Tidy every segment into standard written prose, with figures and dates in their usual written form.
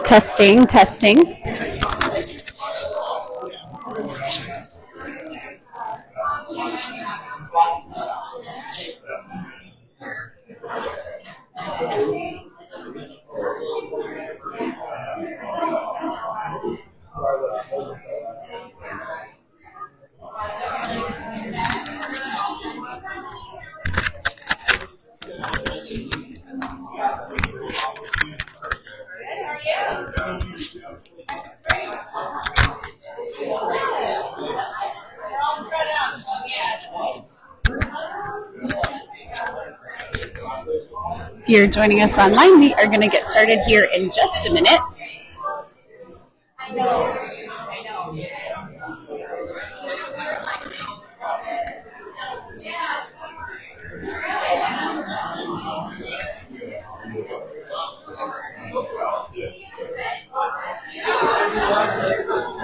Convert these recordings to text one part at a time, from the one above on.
Testing, testing. If you're joining us online, we are going to get started here in just a minute.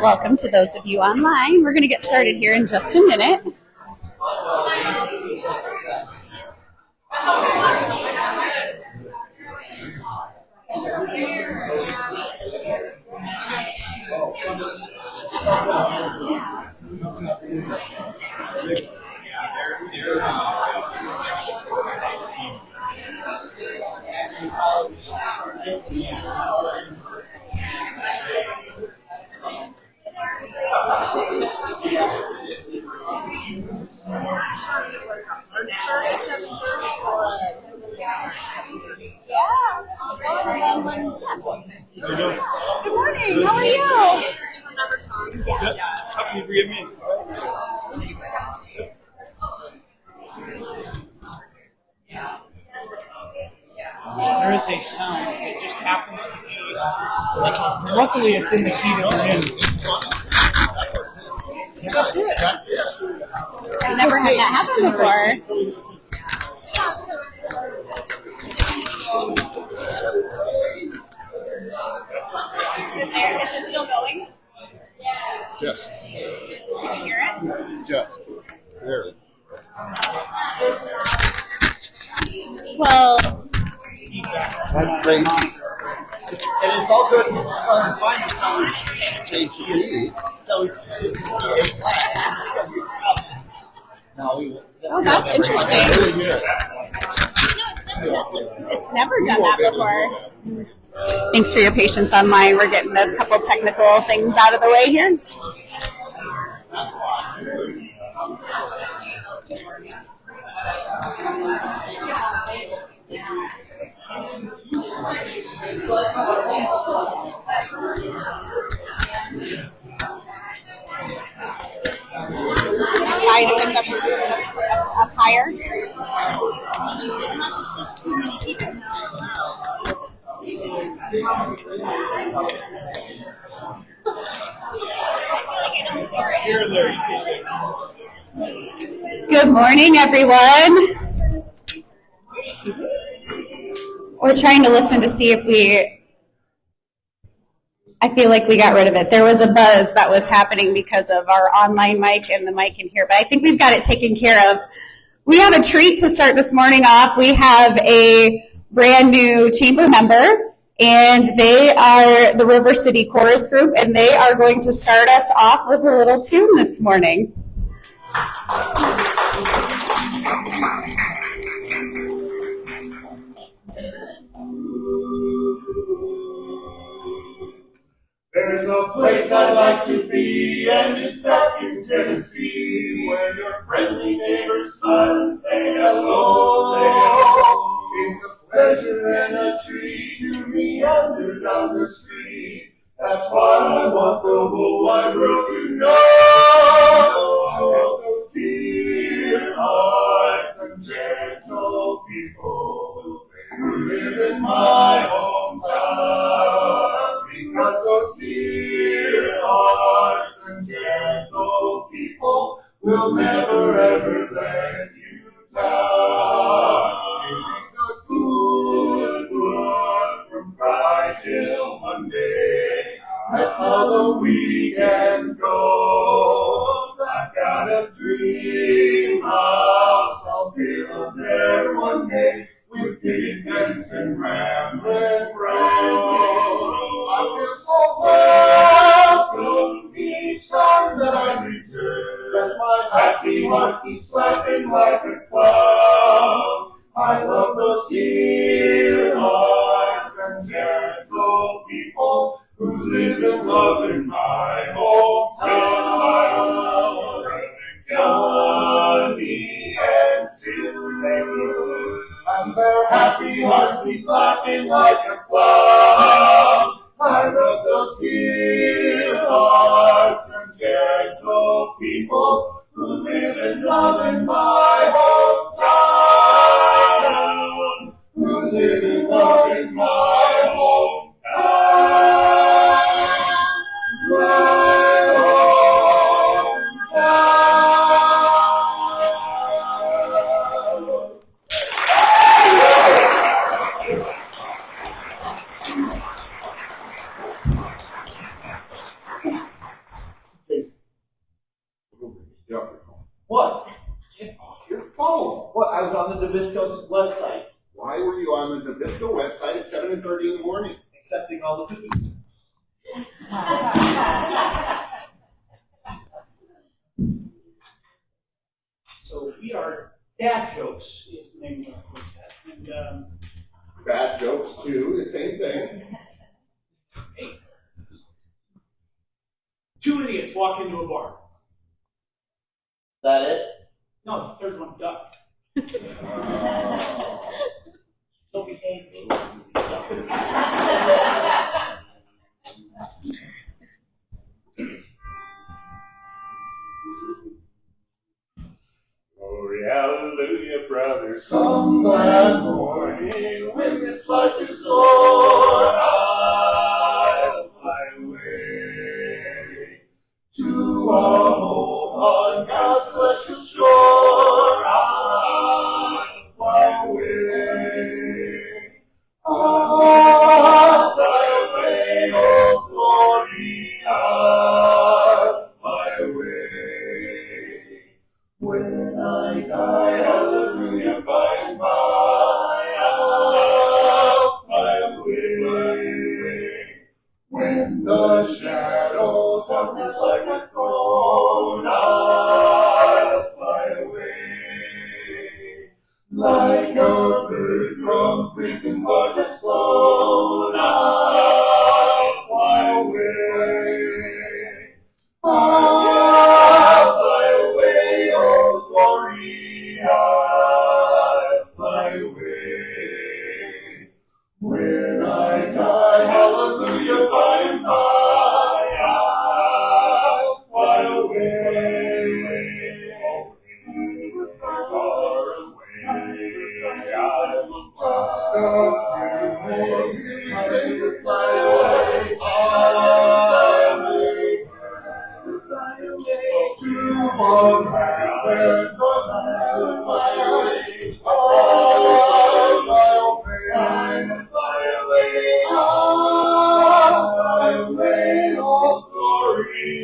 Welcome to those of you online. We're going to get started here in just a minute. Good morning. How are you? There is a sound. It just happens to be. Luckily, it's in the key that we're in. That's it. I've never had that happen before. Is it there? Is it still going? Just. Can you hear it? Just. There. Well, That's great. It's all good. Fine. It's how we say key. It's how we sit to oh, that's interesting. It's never done that before. Thanks for your patience online. We're getting a couple technical things out of the way here. Up higher. Good morning, everyone. We're trying to listen to see if I feel like we got rid of it. There was a buzz that was happening because of our online mic and the mic in here, but I think we've got it taken care of. We have a treat to start this morning off. We have a brand new chamber member, and they are the River City Chorus Group, and they are going to start us off with a little tune this morning. There's a place I'd like to be, and it's back in Tennessee, where your friendly neighbors smile and say hello. It's a pleasure and a treat to meander down the street. That's why I want the whole wide world to know all those dear hearts and gentle people who live in my hometown. Because those dear hearts and gentle people will never ever let you down. Giving the good from Friday till Monday, That's how the weekend goes. I've got a dream house I'll build there one day with picket fence and rambling rose. I feel so welcome each time that I return. That my happy heart keeps laughing like a cloud. I love those dear hearts and gentle people who live and love in my hometown. Johnny and Sue, and their happy hearts keep laughing like a cloud. I love those dear hearts and gentle people who live and love in my hometown. Who live and love in my hometown. What? Get off your phone. What? I was on the Nabisco's website. Why were you on the Nabisco website at 7:30 in the morning? Accepting all the cookies. So we are Dad Jokes is the name of our quartet. And Bad jokes too, the same thing. two idiots walk into a bar. Is that it? No, the third one ducked. Don't behave. Glory, hallelujah, brother. Some glad morning when this life is o'er, I'll fly away to a home on God's celestial shore. I'll fly away. I'll fly away, oh glory. I'll fly away. When I die, hallelujah, by and by, I'll fly away. When the shadows of this life are gone, I'll fly away. Like a bird from prison bars has flown, I'll fly away. I'll fly away, oh glory, I'll fly away. When I die, hallelujah, by and by, I'll fly away. Far away, I look just a few more days to fly away. To one land where joys will never fly away. Oh, fly away, fly away, oh glory,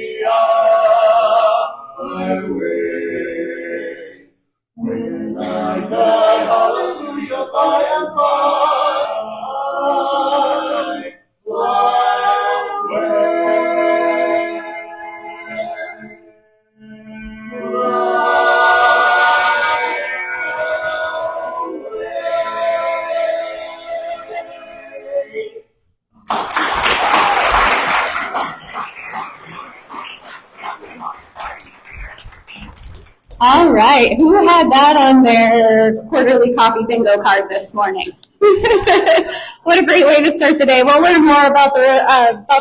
fly away. When I die, hallelujah, by and by, I fly away. All right, who had that on their quarterly coffee bingo card this morning? What a great way to start the day. We'll learn more about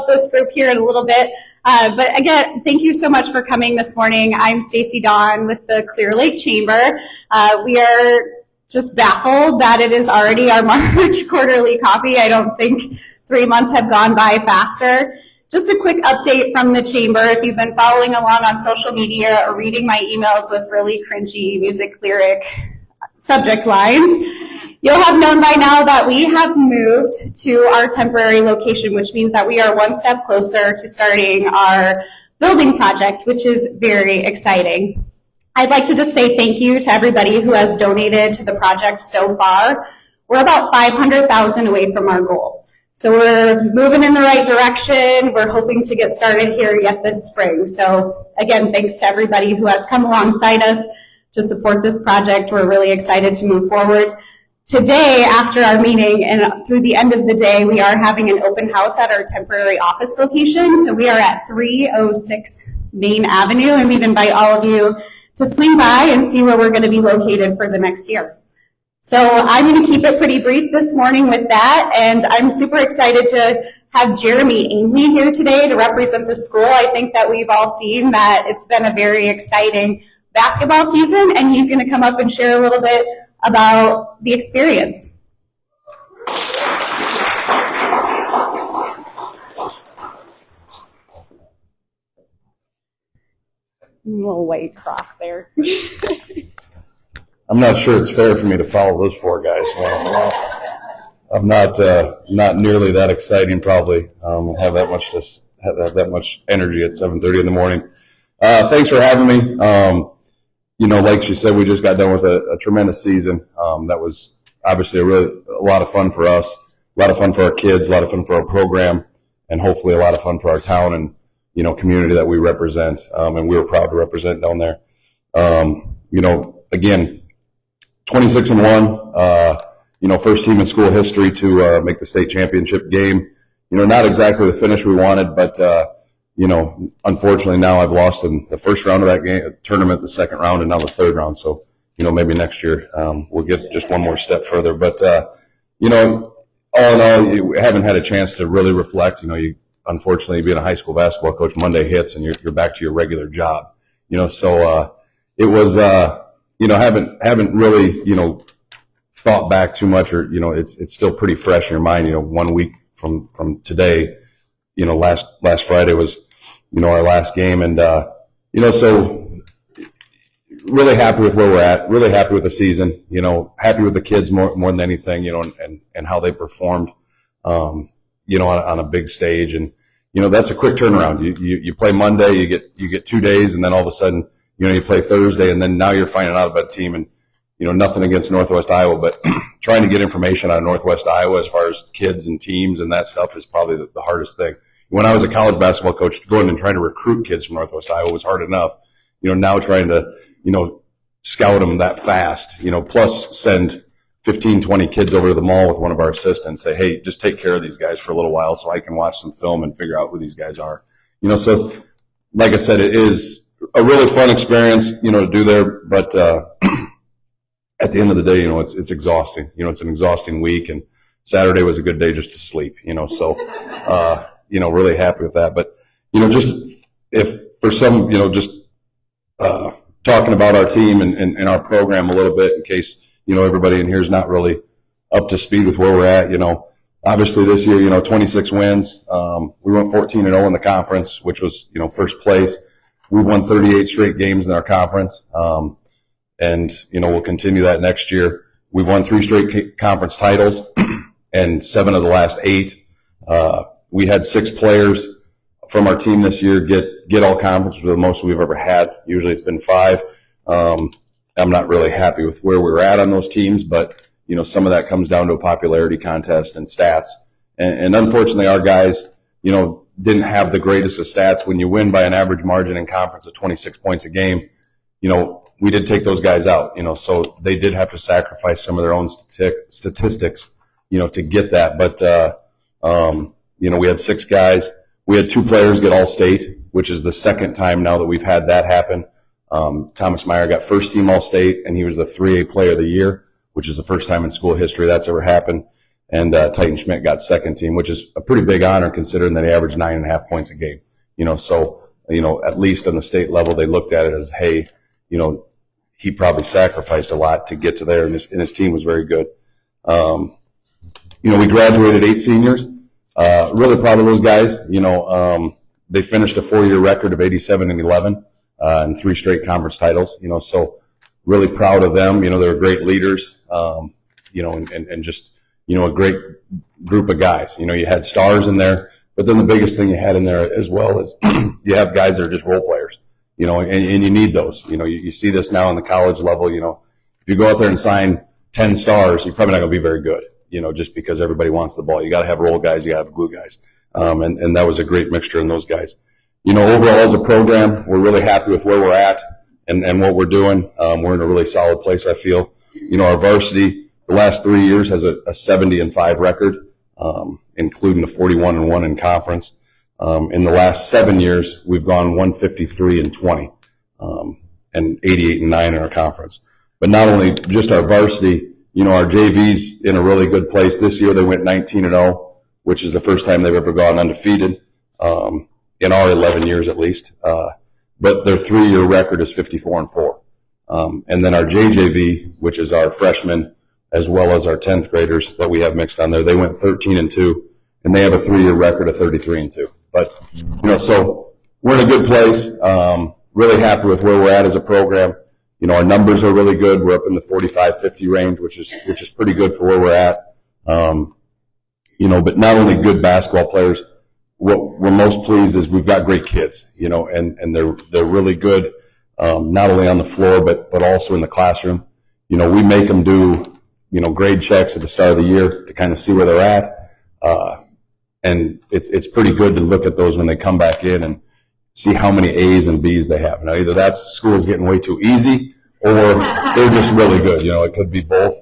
this group here in a little bit. But again, thank you so much for coming this morning. I'm Stacy Doughan with the Clear Lake Chamber. We are just baffled that it is already our March quarterly coffee. I don't think 3 months have gone by faster. Just a quick update from the chamber. If you've been following along on social media or reading my emails with really cringy music lyric subject lines, You'll have known by now that we have moved to our temporary location, which means that we are one step closer to starting our building project, which is very exciting. I'd like to just say thank you to everybody who has donated to the project so far. We're about $500,000 away from our goal. So we're moving in the right direction. We're hoping to get started here yet this spring. So again, thanks to everybody who has come alongside us to support this project. We're really excited to move forward. Today, after our meeting and through the end of the day, we are having an open house at our temporary office location. So we are at 306 Main Avenue, and we'd invite all of you to swing by and see where we're going to be located for the next year. So I'm going to keep it pretty brief this morning with that, and I'm super excited to have Jeremy Ainley here today to represent the school. I think that we've all seen that it's been a very exciting basketball season, and he's going to come up and share a little bit about the experience. A little white cross there. I'm not sure it's fair for me to follow those four guys. I'm not nearly that exciting. Probably have that much energy at 7:30 in the morning. Thanks for having me. Like she said, we just got done with a tremendous season. That was obviously a lot of fun for us, a lot of fun for our kids, a lot of fun for our program, and hopefully a lot of fun for our town and community that we represent. And we were proud to represent down there. Again, 26-1. First team in school history to make the state championship game. Not exactly the finish we wanted, but unfortunately now I've lost in the first round of that game tournament, the second round, and now the third round. So, maybe next year we'll get just one more step further. But, all in all, you haven't had a chance to really reflect. You unfortunately, being a high school basketball coach, Monday hits and you're back to your regular job. So it was haven't really thought back too much, or it's still pretty fresh in your mind. 1 week from today. Last Friday was, our last game, and so really happy with where we're at. Really happy with the season. Happy with the kids more than anything. And how they performed. On a big stage, and that's a quick turnaround. You play Monday, you get 2 days, and then all of a sudden, you play Thursday, and then now you're finding out about a team. And nothing against Northwest Iowa, but trying to get information out of Northwest Iowa as far as kids and teams and that stuff is probably the hardest thing. When I was a college basketball coach, going and trying to recruit kids from Northwest Iowa was hard enough. Now trying to, scout them that fast, plus send 15, 20 kids over to the mall with one of our assistants, say, hey, just take care of these guys for a little while so I can watch some film and figure out who these guys are. So like I said, it is a really fun experience, to do there, but at the end of the day, it's exhausting. It's an exhausting week, and Saturday was a good day just to sleep, so really happy with that. But, just if for some, just talking about our team and our program a little bit in case, everybody in here is not really up to speed with where we're at. Obviously this year, 26 wins. We went 14-0 in the conference, which was, first place. We've won 38 straight games in our conference. And, we'll continue that next year. We've won 3 straight conference titles and 7 of the last 8. We had 6 players from our team this year get all conference, which is the most we've ever had. Usually it's been 5. I'm not really happy with where we were at on those teams, but, some of that comes down to a popularity contest and stats. And unfortunately, our guys, didn't have the greatest of stats. When you win by an average margin in conference of 26 points a game, we did take those guys out, so they did have to sacrifice some of their own statistics, to get that. But, we had 6 guys. We had 2 players get All-State, which is the second time now that we've had that happen. Thomas Meyer got first team All-State, and he was the 3A player of the year, which is the first time in school history that's ever happened. And Titan Schmidt got second team, which is a pretty big honor considering that he averaged 9.5 points a game. So, at least on the state level, they looked at it as, hey, he probably sacrificed a lot to get to there, and his team was very good. We graduated 8 seniors. Really proud of those guys. They finished a 4-year record of 87-11 and 3 straight conference titles. So really proud of them. They were great leaders. and just, a great group of guys. You had stars in there, but then the biggest thing you had in there as well is you have guys that are just role players, and you need those. You see this now on the college level. If you go out there and sign 10 stars, you're probably not going to be very good, just because everybody wants the ball. You got to have role guys, you got to have glue guys. And that was a great mixture in those guys. Overall as a program, we're really happy with where we're at and what we're doing. We're in a really solid place, I feel. Our varsity, the last 3 years has a 70-5 record, including a 41-1 in conference. In the last 7 years, we've gone 153-20, and 88-9 in our conference. But not only just our varsity, our JV's in a really good place. This year they went 19-0, which is the first time they've ever gone undefeated, in our 11 years at least. But their 3-year record is 54-4. And then our JJV, which is our freshmen, as well as our 10th graders that we have mixed on there, they went 13-2, and they have a 3-year record of 33-2. But, so we're in a good place. Really happy with where we're at as a program. Our numbers are really good. We're up in the 45-50 range, which is pretty good for where we're at. But not only good basketball players, what we're most pleased is we've got great kids, and they're really good, not only on the floor, but also in the classroom. We make them do, grade checks at the start of the year to kind of see where they're at. And it's pretty good to look at those when they come back in and see how many A's and B's they have. Now, either that school is getting way too easy or they're just really good. It could be both.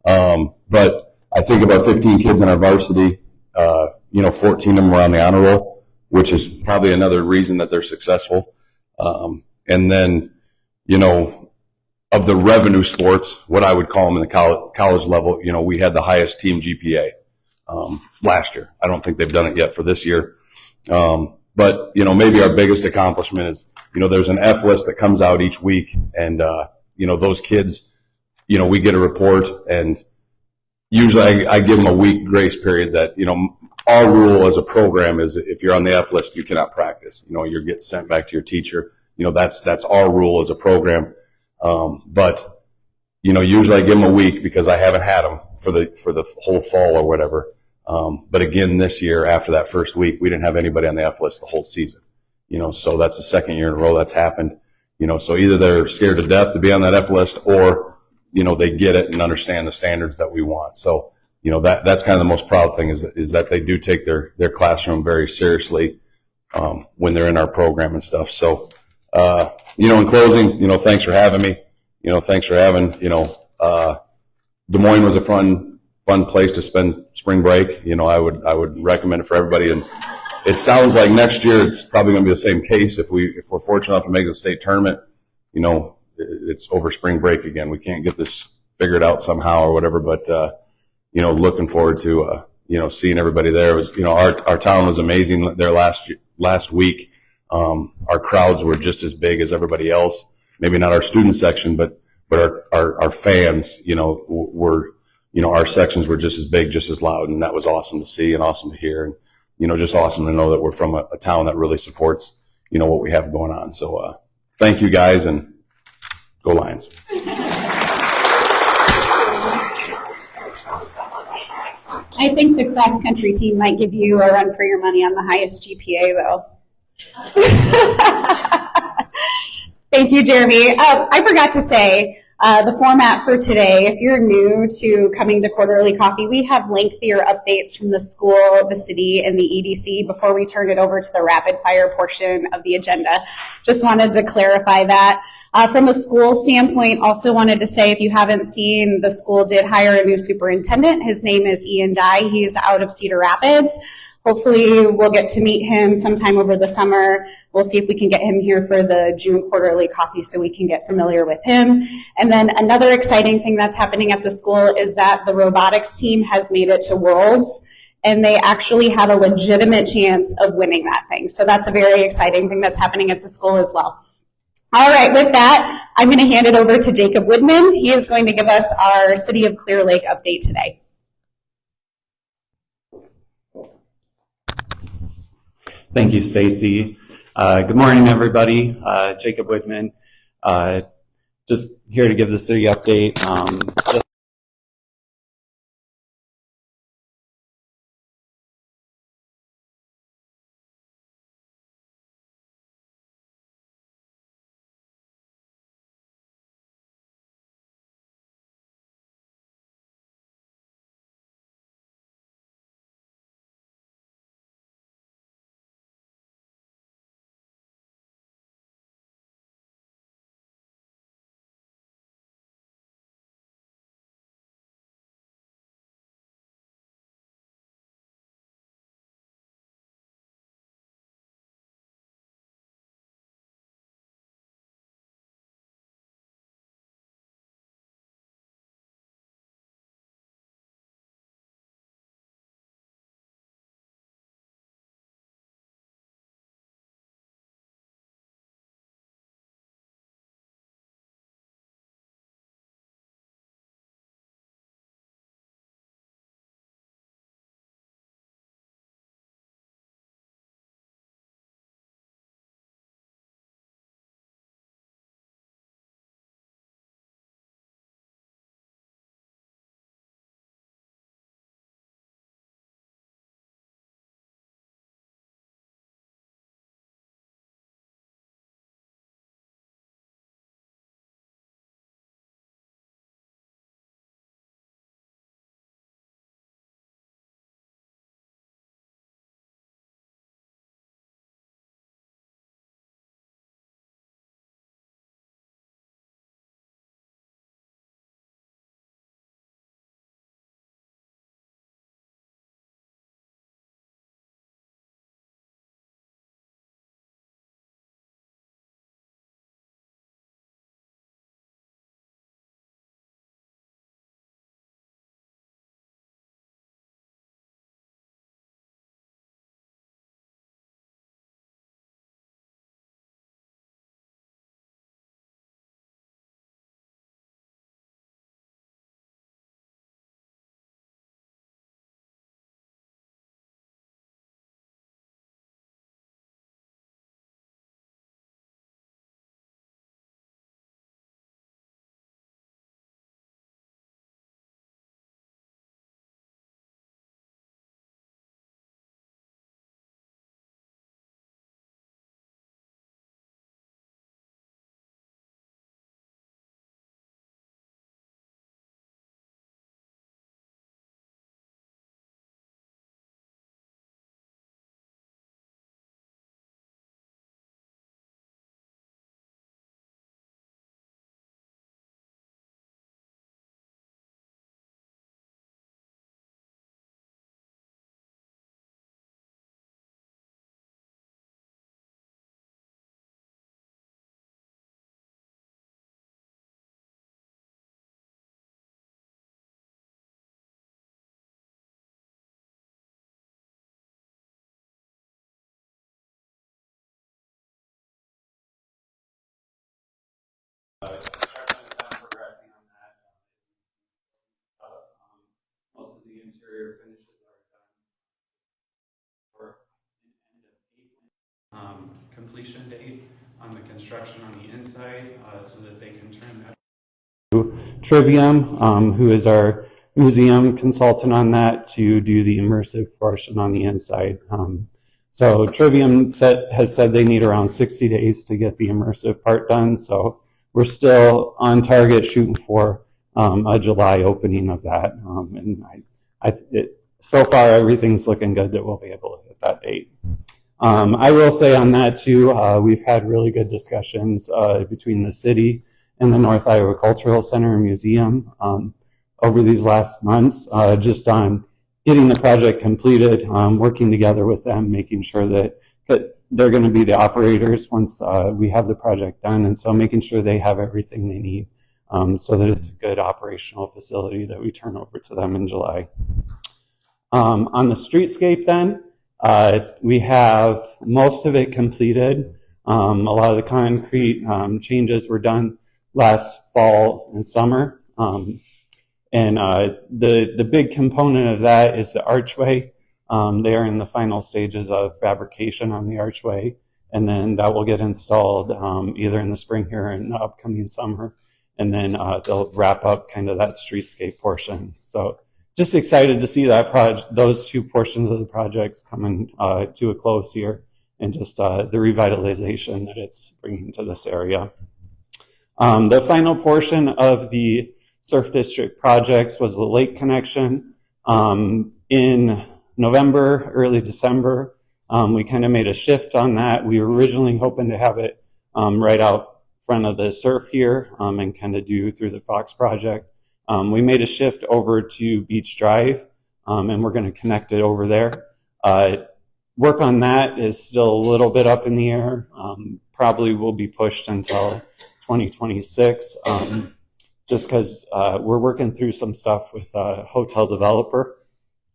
But I think about 15 kids in our varsity, 14 of them are on the honor roll, which is probably another reason that they're successful. And then, of the revenue sports, what I would call them in the college level, we had the highest team GPA last year. I don't think they've done it yet for this year. But, maybe our biggest accomplishment is, there's an F list that comes out each week, and, those kids, we get a report, and usually I give them a week grace period that, our rule as a program is if you're on the F list, you cannot practice. You get sent back to your teacher. That's our rule as a program. But, usually I give them a week because I haven't had them for the whole fall or whatever. But again, this year, after that first week, we didn't have anybody on the F list the whole season. So that's the second year in a row that's happened. So either they're scared to death to be on that F list, or, they get it and understand the standards that we want. So, that's kind of the most proud thing is that they do take their classroom very seriously, when they're in our program and stuff. So, in closing, thanks for having me. Thanks for having, Des Moines was a fun place to spend spring break. I would recommend it for everybody. And it sounds like next year it's probably going to be the same case. If we're fortunate enough to make the state tournament, it's over spring break again. We can't get this figured out somehow or whatever, but, looking forward to, seeing everybody there. It was, our town was amazing there last week. Our crowds were just as big as everybody else. Maybe not our student section, but our fans, were, our sections were just as big, just as loud, and that was awesome to see and awesome to hear, and just awesome to know that we're from a town that really supports, what we have going on. So thank you guys, and go Lions. I think the cross country team might give you a run for your money on the highest GPA, though. Thank you, Jeremy. I forgot to say, the format for today, if you're new to coming to Quarterly Coffee, we have lengthier updates from the school, the city, and the EDC before we turn it over to the rapid fire portion of the agenda. Just wanted to clarify that. From a school standpoint, also wanted to say, if you haven't seen, the school did hire a new superintendent. His name is Ian Dye. He's out of Cedar Rapids. Hopefully we'll get to meet him sometime over the summer. We'll see if we can get him here for the June Quarterly Coffee so we can get familiar with him. And then another exciting thing that's happening at the school is that the robotics team has made it to Worlds, and they actually have a legitimate chance of winning that thing. So that's a very exciting thing that's happening at the school as well. All right, with that, I'm going to hand it over to Jacob Widman. He is going to give us our City of Clear Lake update today. Thank you, Stacy. Good morning, everybody. Jacob Widman, just here to give the city update. Construction has been progressing on that. Most of the interior finishes are done for an end of April. Completion date on the construction on the inside, so that they can turn that to Trivium, who is our museum consultant on that, to do the immersive portion on the inside. So Trivium has said they need around 60 days to get the immersive part done. So we're still on target, shooting for a July opening of that. So far, everything's looking good that we'll be able to hit that date. I will say on that too, we've had really good discussions between the city and the North Iowa Cultural Center and Museum over these last months, just on getting the project completed, working together with them, making sure that they're going to be the operators once we have the project done, and so making sure they have everything they need so that it's a good operational facility that we turn over to them in July. On the streetscape then, we have most of it completed. A lot of the concrete changes were done last fall and summer. The big component of that is the archway. They are in the final stages of fabrication on the archway, and then that will get installed either in the spring here or in the upcoming summer, and then they'll wrap up kind of that streetscape portion. So just excited to see that those two portions of the projects coming to a close here, and just the revitalization that it's bringing to this area. The final portion of the Surf District projects was the lake connection. In November, early December, we kind of made a shift on that. We were originally hoping to have it right out front of the surf here and kind of do through the Fox project. We made a shift over to Beach Drive, and we're going to connect it over there. Work on that is still a little bit up in the air. Probably will be pushed until 2026, just because we're working through some stuff with a hotel developer.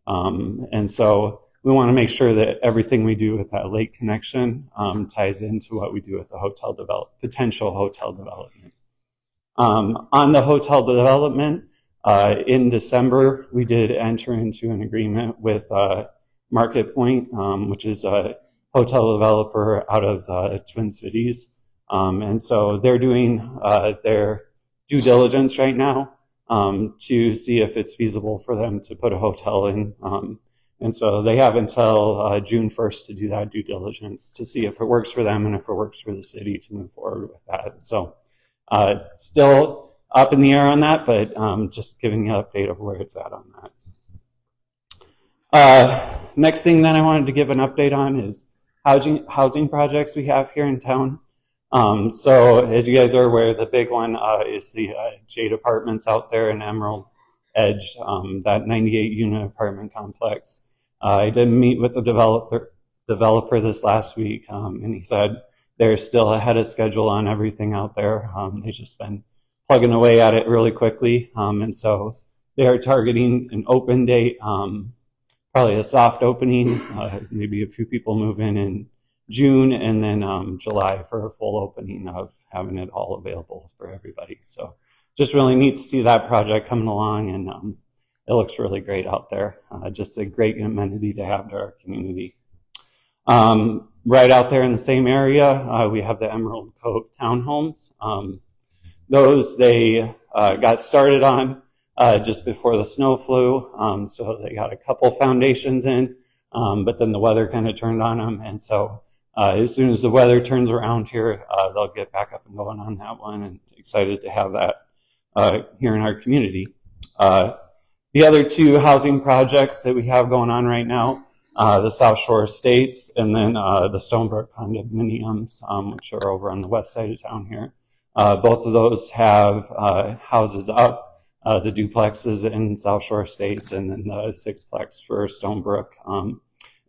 And so we want to make sure that everything we do with that lake connection ties into what we do with the potential hotel development. On the hotel development, in December, we did enter into an agreement with Market Point, which is a hotel developer out of Twin Cities. And so they're doing their due diligence right now to see if it's feasible for them to put a hotel in. And so they have until June 1st to do that due diligence to see if it works for them and if it works for the city to move forward with that. So still up in the air on that, but just giving you an update of where it's at on that. Next thing that I wanted to give an update on is housing projects we have here in town. So as you guys are aware, the big one is the Jade Apartments out there in Emerald Edge, that 98 unit apartment complex. I did meet with the developer this last week, and he said they're still ahead of schedule on everything out there. They've just been plugging away at it really quickly, and so they are targeting an open date, probably a soft opening, maybe a few people move in June, and then July for a full opening of having it all available for everybody. So just really neat to see that project coming along, and it looks really great out there. Just a great amenity to have to our community. Right out there in the same area, we have the Emerald Cove townhomes. Those they got started on just before the snow flew, so they got a couple foundations in, but then the weather kind of turned on them, and so as soon as the weather turns around here, they'll get back up and going on that one, and excited to have that here in our community. The other two housing projects that we have going on right now, the South Shore Estates and then the Stonebrook condominiums, which are over on the west side of town here. Both of those have houses up, the duplexes in South Shore Estates and then the sixplex for Stonebrook.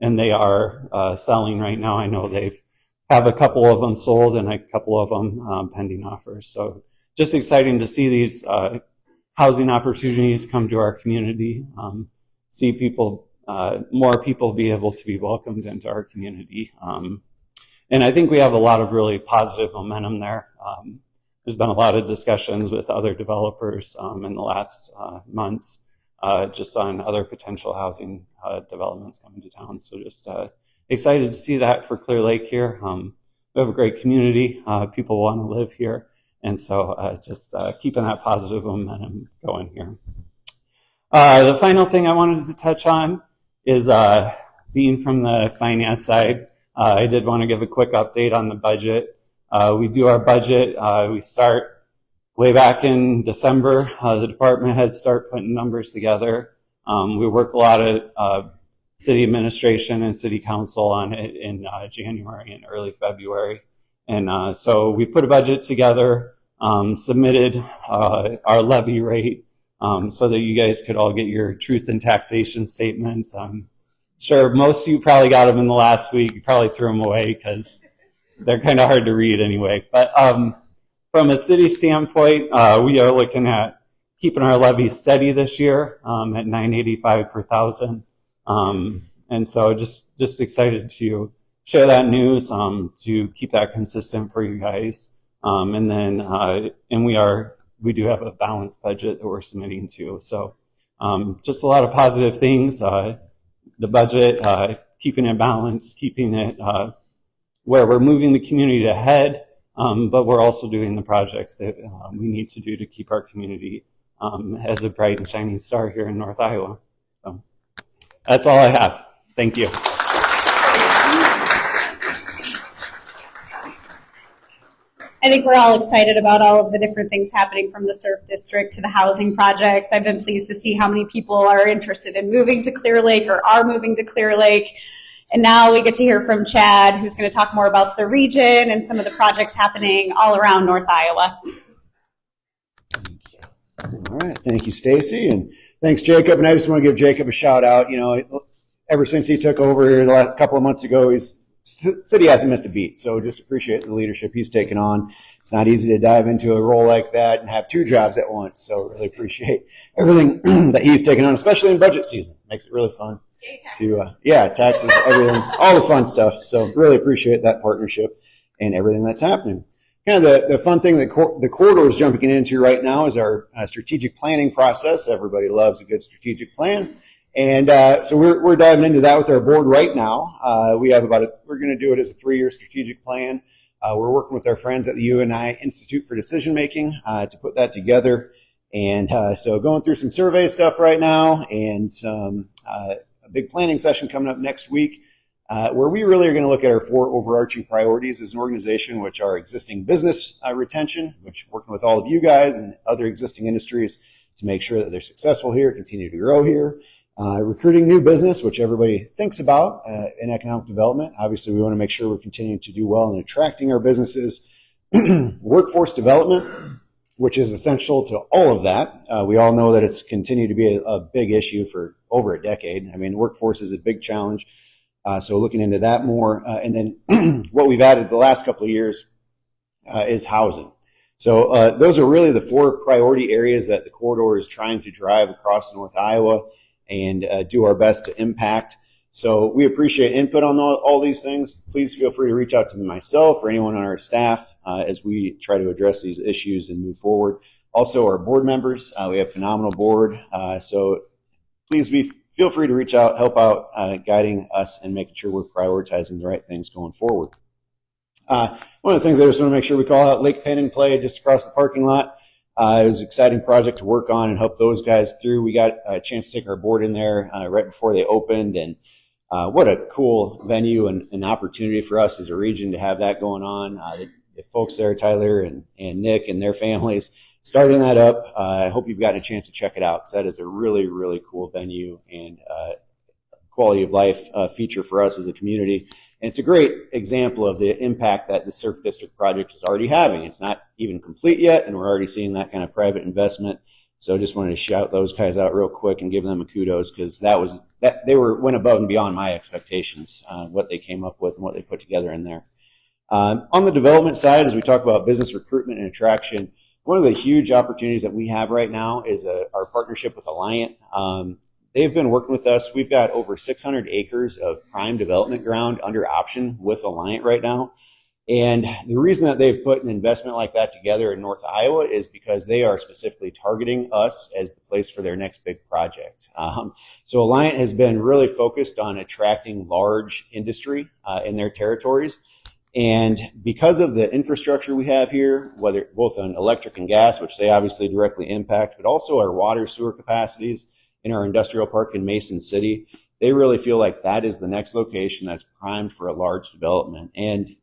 And they are selling right now. I know they have a couple of them sold and a couple of them pending offers. So just exciting to see these housing opportunities come to our community, see people, more people be able to be welcomed into our community. And I think we have a lot of really positive momentum there. there's been a lot of discussions with other developers in the last months just on other potential housing developments coming to town. So just excited to see that for Clear Lake here. We have a great community. People want to live here. And so just keeping that positive momentum going here. The final thing I wanted to touch on is being from the finance side. I did want to give a quick update on the budget. We do our budget. We start way back in December. The department heads start putting numbers together. We work a lot of city administration and city council on it in January and early February. And so we put a budget together, submitted our levy rate so that you guys could all get your truth in taxation statements. Sure, most of you probably got them in the last week. You probably threw them away because they're kind of hard to read anyway. But from a city standpoint, we are looking at keeping our levy steady this year at $9.85 per thousand. And so just excited to share that news, to keep that consistent for you guys. And then and we do have a balanced budget that we're submitting to. So just a lot of positive things. The budget, keeping it balanced, keeping it where we're moving the community ahead, but we're also doing the projects that we need to do to keep our community as a bright and shining star here in North Iowa. So that's all I have. Thank you. I think we're all excited about all of the different things happening from the Surf District to the housing projects. I've been pleased to see how many people are interested in moving to Clear Lake or are moving to Clear Lake. And now we get to hear from Chad, who's going to talk more about the region and some of the projects happening all around North Iowa. All right, thank you, Stacy, and thanks, Jacob. And I just want to give Jacob a shout out. You know, ever since he took over here the last couple of months ago, city hasn't missed a beat. So just appreciate the leadership he's taken on. It's not easy to dive into a role like that and have two jobs at once. So really appreciate everything that he's taken on, especially in budget season. Makes it really fun taxes, everything, all the fun stuff. So really appreciate that partnership and everything that's happening. Kind of the fun thing that the corridor is jumping into right now is our strategic planning process. Everybody loves a good strategic plan. And so we're diving into that with our board right now. We're going to do it as a 3-year strategic plan. We're working with our friends at the UNI Institute for Decision Making to put that together. And so going through some survey stuff right now and some a big planning session coming up next week where we really are going to look at our 4 overarching priorities as an organization, which are existing business retention, which working with all of you guys and other existing industries to make sure that they're successful here, continue to grow here. Recruiting new business, which everybody thinks about in economic development. Obviously, we want to make sure we're continuing to do well in attracting our businesses. Workforce development, which is essential to all of that. We all know that it's continued to be a big issue for over a decade. I mean, workforce is a big challenge. So looking into that more. And then what we've added the last couple of years is housing. So those are really the 4 priority areas that the corridor is trying to drive across North Iowa and do our best to impact. So we appreciate input on all these things. Please feel free to reach out to myself or anyone on our staff as we try to address these issues and move forward. Also, our board members, we have a phenomenal board. So please feel free to reach out, help out guiding us and making sure we're prioritizing the right things going forward. One of the things I just want to make sure we call out, Lake Pen and Play just across the parking lot. It was an exciting project to work on and help those guys through. We got a chance to take our board in there right before they opened, and what a cool venue and an opportunity for us as a region to have that going on. The folks there, Tyler and Nick and their families, starting that up. I hope you've gotten a chance to check it out because that is a really, really cool venue and quality of life feature for us as a community. And it's a great example of the impact that the Surf District project is already having. It's not even complete yet, and we're already seeing that kind of private investment. So I just wanted to shout those guys out real quick and give them a kudos because they went above and beyond my expectations, what they came up with and what they put together in there. On the development side, as we talk about business recruitment and attraction, one of the huge opportunities that we have right now is our partnership with Alliant. They've been working with us. We've got over 600 acres of prime development ground under option with Alliant right now. And the reason that they've put an investment like that together in North Iowa is because they are specifically targeting us as the place for their next big project. So Alliant has been really focused on attracting large industry in their territories. And because of the infrastructure we have here, whether both on electric and gas, which they obviously directly impact, but also our water sewer capacities in our industrial park in Mason City, they really feel like that is the next location that's primed for a large development. And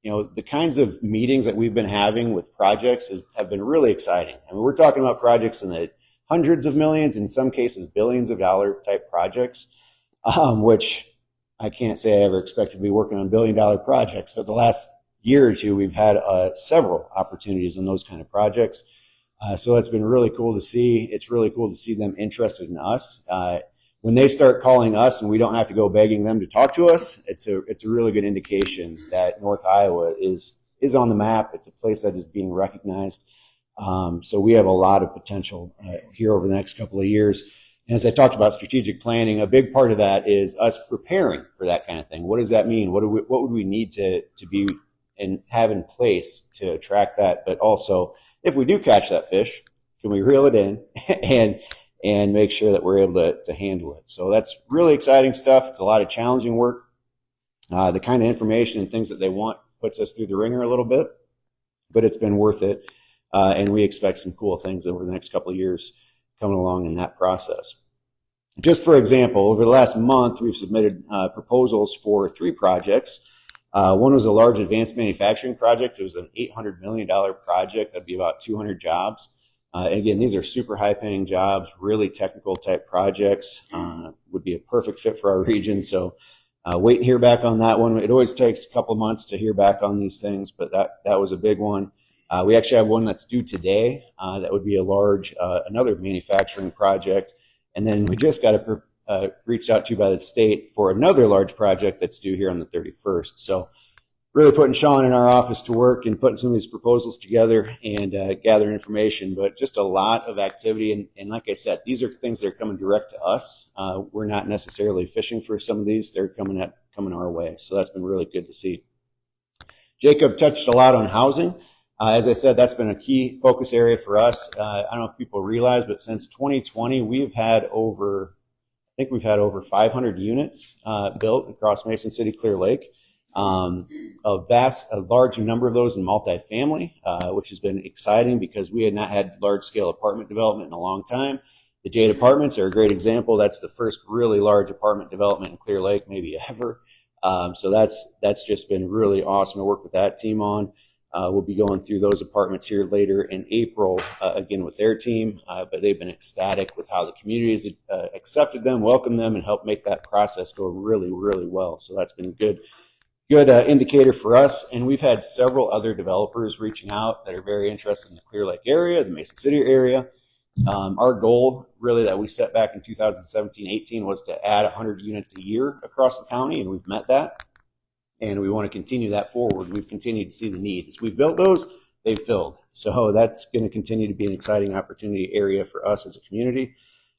the kinds of meetings that we've been having with projects have been really exciting. I mean, we're talking about projects in the hundreds of millions, in some cases billions of dollar type projects, which I can't say I ever expected to be working on billion-dollar projects, but the last year or two we've had several opportunities on those kind of projects. So that's been really cool to see. It's really cool to see them interested in us. When they start calling us and we don't have to go begging them to talk to us, it's a really good indication that North Iowa is on the map. It's a place that is being recognized. So we have a lot of potential here over the next couple of years. And as I talked about strategic planning, a big part of that is us preparing for that kind of thing. What does that mean? What would we need to be and have in place to attract that? But also, if we do catch that fish, can we reel it in and make sure that we're able to handle it? So that's really exciting stuff. It's a lot of challenging work. The kind of information and things that they want puts us through the ringer a little bit, but it's been worth it. And we expect some cool things over the next couple of years coming along in that process. Just for example, over the last month, we've submitted proposals for 3 projects. One was a large advanced manufacturing project. It was an $800 million project. That'd be about 200 jobs. And again, these are super high-paying jobs, really technical type projects. Would be a perfect fit for our region. So wait and hear back on that one. It always takes a couple of months to hear back on these things, but that was a big one. We actually have one that's due today. That would be a large, another manufacturing project. And then we just got reached out to by the state for another large project that's due here on the 31st. So really putting Sean in our office to work and putting some of these proposals together and gathering information, but just a lot of activity. And like I said, these are things that are coming direct to us. We're not necessarily fishing for some of these. They're coming our way. So that's been really good to see. Jacob touched a lot on housing. As I said, that's been a key focus area for us. I don't know if people realize, but since 2020, we've had over 500 units built across Mason City, Clear Lake. A large number of those in multifamily, which has been exciting because we had not had large-scale apartment development in a long time. The Jade Apartments are a great example. That's the first really large apartment development in Clear Lake, maybe ever. So that's just been really awesome to work with that team on. We'll be going through those apartments here later in April, again with their team, but they've been ecstatic with how the community has accepted them, welcomed them, and helped make that process go really, really well. So that's been good indicator for us. And we've had several other developers reaching out that are very interested in the Clear Lake area, the Mason City area. Our goal really that we set back in 2017-18 was to add 100 units a year across the county, and we've met that. And we want to continue that forward. We've continued to see the need. As we've built those, they've filled. So that's going to continue to be an exciting opportunity area for us as a community.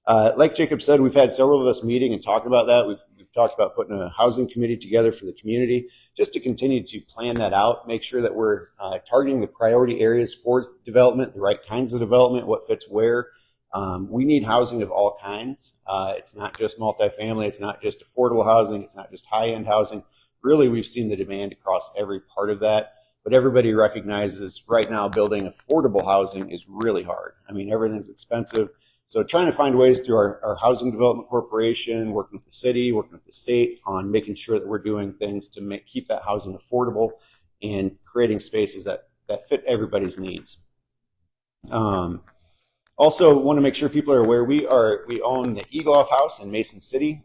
Like Jacob said, we've had several of us meeting and talking about that. We've talked about putting a housing committee together for the community just to continue to plan that out, make sure that we're targeting the priority areas for development, the right kinds of development, what fits where. We need housing of all kinds. It's not just multifamily. It's not just affordable housing. It's not just high-end housing. Really, we've seen the demand across every part of that, but everybody recognizes right now building affordable housing is really hard. I mean, everything's expensive. So trying to find ways through our Housing Development Corporation, working with the city, working with the state on making sure that we're doing things to keep that housing affordable and creating spaces that fit everybody's needs. Also want to make sure people are aware we own the Eagleoff House in Mason City.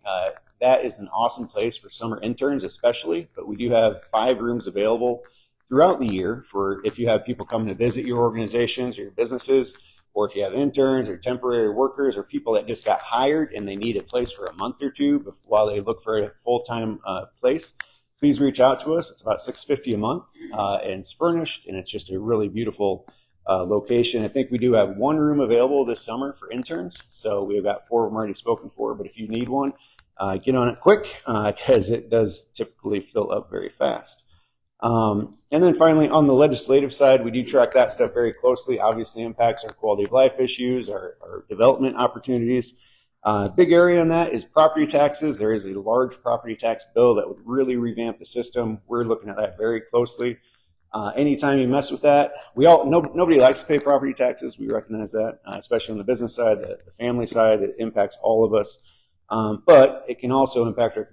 That is an awesome place for summer interns especially, but we do have 5 rooms available throughout the year for if you have people coming to visit your organizations or your businesses, or if you have interns or temporary workers or people that just got hired and they need a place for a month or two while they look for a full-time place, please reach out to us. It's about $650 a month, and it's furnished, and it's just a really beautiful location. I think we do have 1 room available this summer for interns, so we've got 4 of them already spoken for, but if you need one, get on it quick because it does typically fill up very fast. And then finally, on the legislative side, we do track that stuff very closely. Obviously impacts our quality of life issues, our development opportunities. Big area on that is property taxes. There is a large property tax bill that would really revamp the system. We're looking at that very closely. Anytime you mess with that, nobody likes to pay property taxes. We recognize that, especially on the business side, the family side. It impacts all of us. But it can also impact our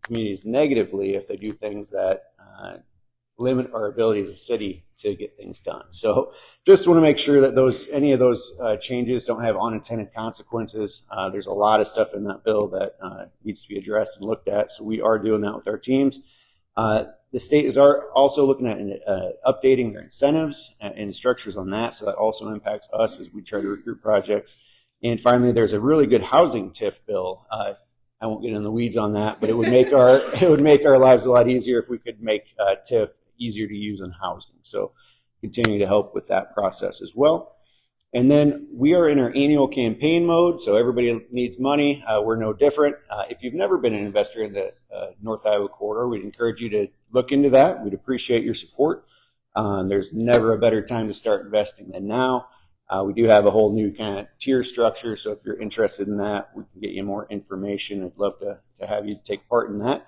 communities negatively if they do things that limit our ability as a city to get things done. So just want to make sure that any of those changes don't have unintended consequences. There's a lot of stuff in that bill that needs to be addressed and looked at. So we are doing that with our teams. The state is also looking at updating their incentives and structures on that. So that also impacts us as we try to recruit projects. And finally, there's a really good housing TIF bill. I won't get in the weeds on that, but it would make our lives a lot easier if we could make TIF easier to use in housing. So continue to help with that process as well. And then we are in our annual campaign mode, so everybody needs money. We're no different. If you've never been an investor in the North Iowa corridor, we'd encourage you to look into that. We'd appreciate your support. There's never a better time to start investing than now. We do have a whole new kind of tier structure, so if you're interested in that, we can get you more information. I'd love to have you take part in that.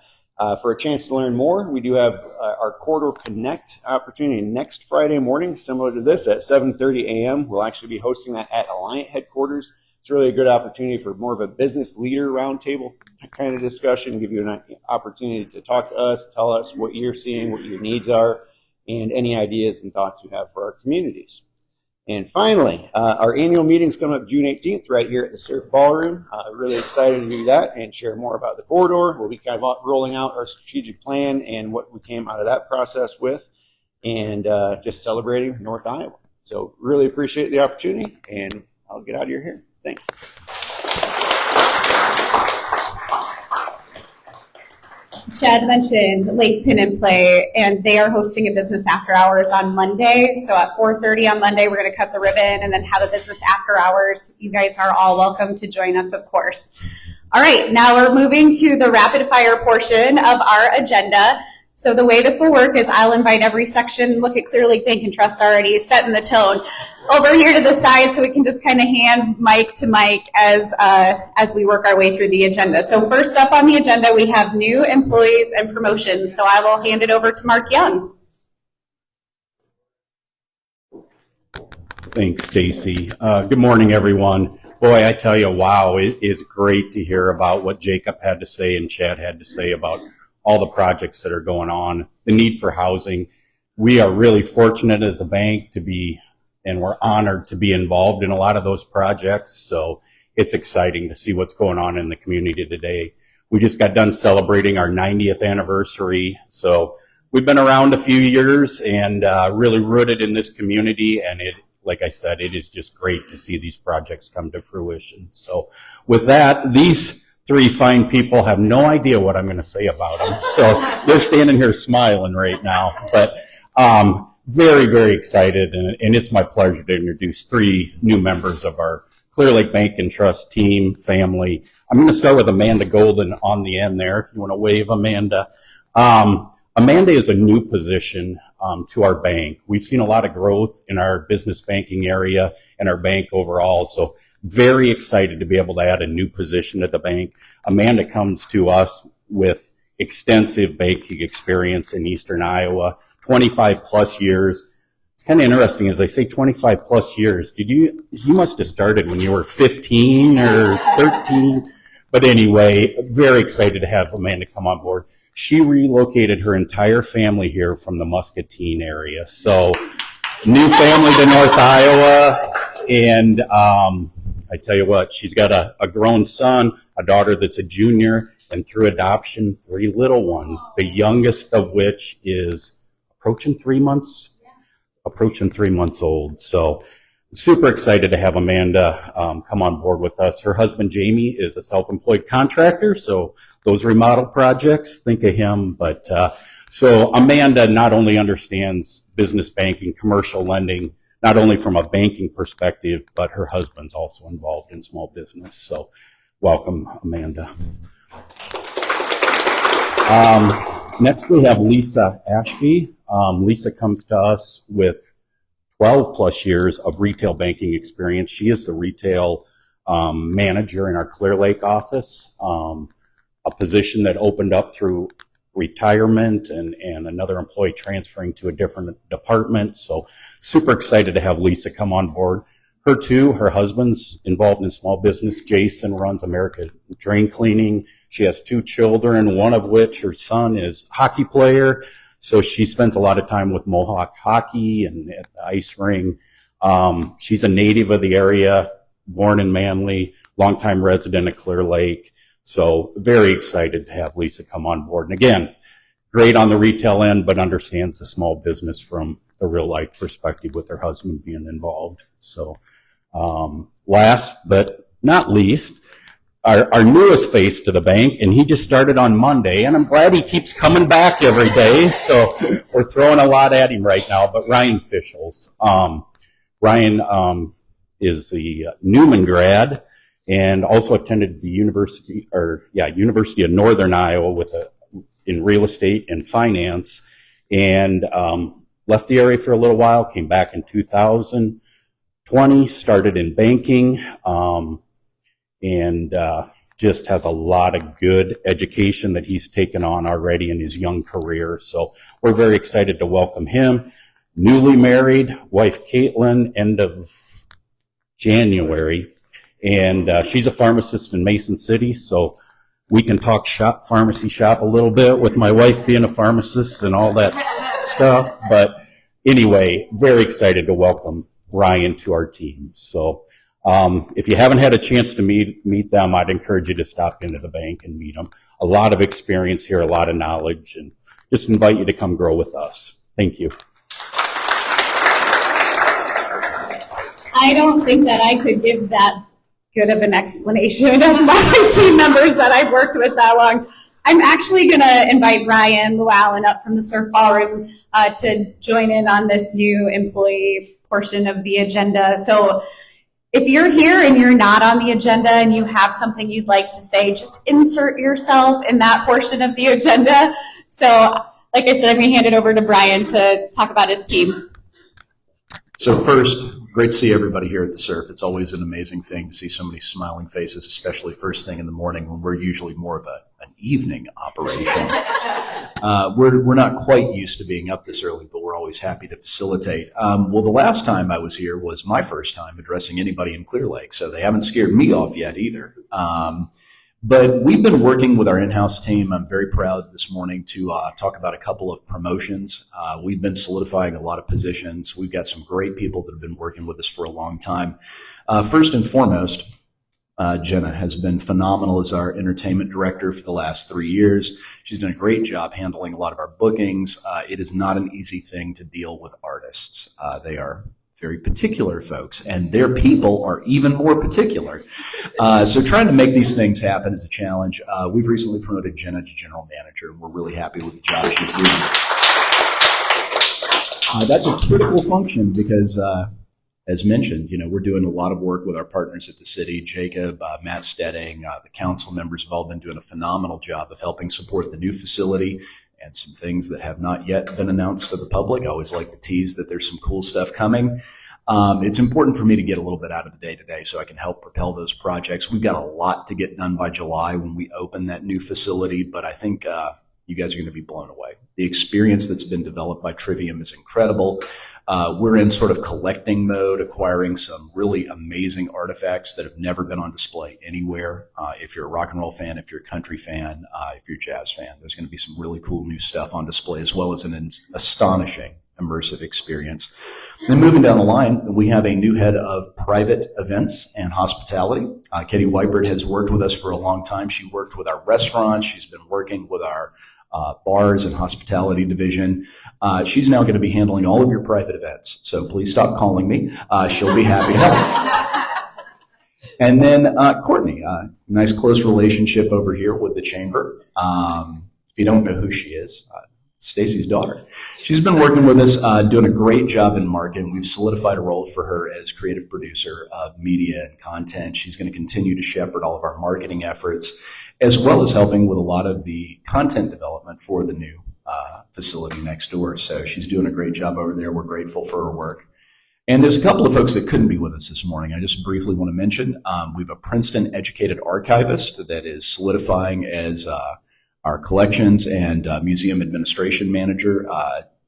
For a chance to learn more, we do have our Corridor Connect opportunity next Friday morning, similar to this, at 7:30 a.m. We'll actually be hosting that at Alliant headquarters. It's really a good opportunity for more of a business leader roundtable kind of discussion, give you an opportunity to talk to us, tell us what you're seeing, what your needs are, and any ideas and thoughts you have for our communities. And finally, our annual meeting's coming up June 18th right here at the Surf Ballroom. Really excited to do that and share more about the corridor. We'll be kind of rolling out our strategic plan and what we came out of that process with, and just celebrating North Iowa. So really appreciate the opportunity, and I'll get out of your hair. Thanks. Chad mentioned Lake Pin and Play, and they are hosting a business after hours on Monday. So at 4:30 on Monday, we're going to cut the ribbon and then have a business after hours. You guys are all welcome to join us, of course. All right, now we're moving to the rapid fire portion of our agenda. So the way this will work is I'll invite every section, look at Clear Lake Bank and Trust already, setting the tone, over here to the side so we can just kind of hand mic to mic as we work our way through the agenda. So first up on the agenda, we have new employees and promotions. So I will hand it over to Mark Young. Thanks, Stacy. Good morning, everyone. Boy, I tell you, wow, it is great to hear about what Jacob had to say and Chad had to say about all the projects that are going on, the need for housing. We are really fortunate as a bank to be, and we're honored to be involved in a lot of those projects. So it's exciting to see what's going on in the community today. We just got done celebrating our 90th anniversary. So we've been around a few years and really rooted in this community. And it, like I said, it is just great to see these projects come to fruition. So with that, these three fine people have no idea what I'm going to say about them. So they're standing here smiling right now. But very, very excited. And it's my pleasure to introduce three new members of our Clear Lake Bank and Trust team, family. I'm going to start with Amanda Golden on the end there, if you want to wave, Amanda. Amanda is a new position to our bank. We've seen a lot of growth in our business banking area and our bank overall. So very excited to be able to add a new position at the bank. Amanda comes to us with extensive banking experience in Eastern Iowa, 25 plus years. It's kind of interesting as I say 25 plus years. You must have started when you were 15 or 13. But anyway, very excited to have Amanda come on board. She relocated her entire family here from the Muscatine area. So new family to North Iowa. And I tell you what, she's got a grown son, a daughter that's a junior, and through adoption, three little ones, the youngest of which is approaching 3 months old. So super excited to have Amanda come on board with us. Her husband, Jamie, is a self-employed contractor, so those remodel projects, think of him. But so Amanda not only understands business banking, commercial lending, not only from a banking perspective, but her husband's also involved in small business. So welcome, Amanda. Next we have Lisa Ashby. Lisa comes to us with 12 plus years of retail banking experience. She is the retail manager in our Clear Lake office, a position that opened up through retirement and another employee transferring to a different department. So super excited to have Lisa come on board. Her husband's involved in small business. Jason runs America Drain Cleaning. She has 2 children, one of which, her son, is a hockey player. So she spends a lot of time with Mohawk hockey and at the ice ring. She's a native of the area, born in Manly, longtime resident of Clear Lake. So very excited to have Lisa come on board. And again, great on the retail end, but understands the small business from the real life perspective with her husband being involved. So last but not least, our newest face to the bank, and he just started on Monday, and I'm glad he keeps coming back every day. So we're throwing a lot at him right now, but Ryan Fischels. Ryan is the Newman grad and also attended the University of Northern Iowa in real estate and finance, and left the area for a little while, came back in 2020, started in banking, and just has a lot of good education that he's taken on already in his young career. So we're very excited to welcome him. Newly married, wife Caitlin, end of January, and she's a pharmacist in Mason City, so we can talk pharmacy shop a little bit with my wife being a pharmacist and all that stuff. But anyway, very excited to welcome Ryan to our team. So if you haven't had a chance to meet them, I'd encourage you to stop into the bank and meet them. A lot of experience here, a lot of knowledge, and just invite you to come grow with us. Thank you. I don't think that I could give that good of an explanation of my team members that I've worked with that long. I'm actually going to invite Ryan Llewellyn up from the Surf Ballroom to join in on this new employee portion of the agenda. So if you're here and you're not on the agenda and you have something you'd like to say, just insert yourself in that portion of the agenda. So like I said, I'm going to hand it over to Brian to talk about his team. So first, great to see everybody here at the Surf. It's always an amazing thing to see so many smiling faces, especially first thing in the morning when we're usually more of an evening operation. We're not quite used to being up this early, but we're always happy to facilitate. Well, the last time I was here was my first time addressing anybody in Clear Lake, so they haven't scared me off yet either. But we've been working with our in-house team. I'm very proud this morning to talk about a couple of promotions. We've been solidifying a lot of positions. We've got some great people that have been working with us for a long time. First and foremost, Jenna has been phenomenal as our entertainment director for the last 3 years. She's done a great job handling a lot of our bookings. It is not an easy thing to deal with artists. They are very particular folks, and their people are even more particular. So trying to make these things happen is a challenge. We've recently promoted Jenna to general manager, and we're really happy with the job she's doing. That's a critical function because, as mentioned, we're doing a lot of work with our partners at the city. Jacob, Matt Stedding, the council members have all been doing a phenomenal job of helping support the new facility and some things that have not yet been announced to the public. I always like to tease that there's some cool stuff coming. It's important for me to get a little bit out of the day-to-day so I can help propel those projects. We've got a lot to get done by July when we open that new facility, but I think you guys are going to be blown away. The experience that's been developed by Trivium is incredible. We're in sort of collecting mode, acquiring some really amazing artifacts that have never been on display anywhere. If you're a rock and roll fan, if you're a country fan, if you're a jazz fan, there's going to be some really cool new stuff on display, as well as an astonishing immersive experience. Then moving down the line, we have a new head of private events and hospitality. Katie Weibert has worked with us for a long time. She worked with our restaurants. She's been working with our bars and hospitality division. She's now going to be handling all of your private events. So please stop calling me. She'll be happy to help. And then Courtney, nice close relationship over here with the chamber. If you don't know who she is, Stacy's daughter. She's been working with us, doing a great job in marketing. We've solidified a role for her as creative producer of media and content. She's going to continue to shepherd all of our marketing efforts, as well as helping with a lot of the content development for the new facility next door. So she's doing a great job over there. We're grateful for her work. And there's a couple of folks that couldn't be with us this morning. I just briefly want to mention, we have a Princeton educated archivist that is solidifying as our collections and museum administration manager,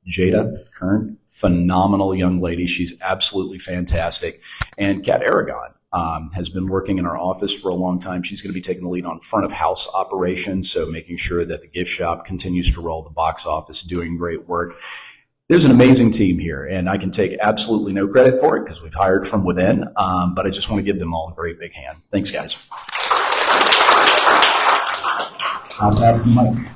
Jada Kern, phenomenal young lady. She's absolutely fantastic. And Kat Aragon has been working in our office for a long time. She's going to be taking the lead on front of house operations, so making sure that the gift shop continues to roll, the box office doing great work. There's an amazing team here, and I can take absolutely no credit for it because we've hired from within, but I just want to give them all a great big hand. Thanks, guys. I'll pass the mic.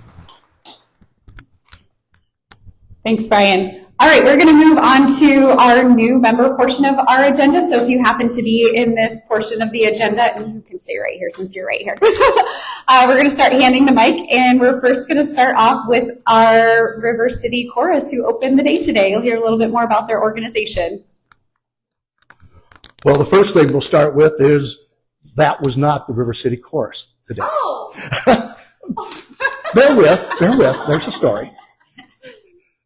Thanks, Brian. All right, we're going to move on to our new member portion of our agenda. So if you happen to be in this portion of the agenda, and you can stay right here since you're right here, we're going to start handing the mic, and we're first going to start off with our River City Chorus, who opened the day today. You'll hear a little bit more about their organization. Well, the first thing we'll start with is that was not the River City Chorus today. Oh! Bear with, there's a story.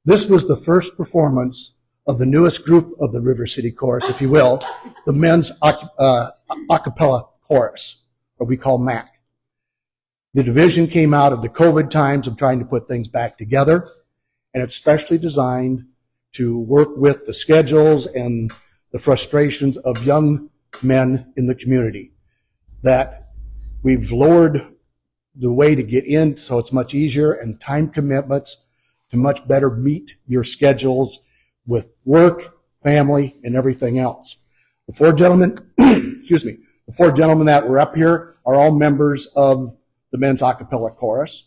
This was the first performance of the newest group of the River City Chorus, if you will, the men's a cappella chorus, or we call MAC. The division came out of the COVID times of trying to put things back together, and it's specially designed to work with the schedules and the frustrations of young men in the community. That we've lowered the way to get in so it's much easier, and time commitments to much better meet your schedules with work, family, and everything else. The four gentlemen, the four gentlemen that were up here are all members of the men's a cappella chorus.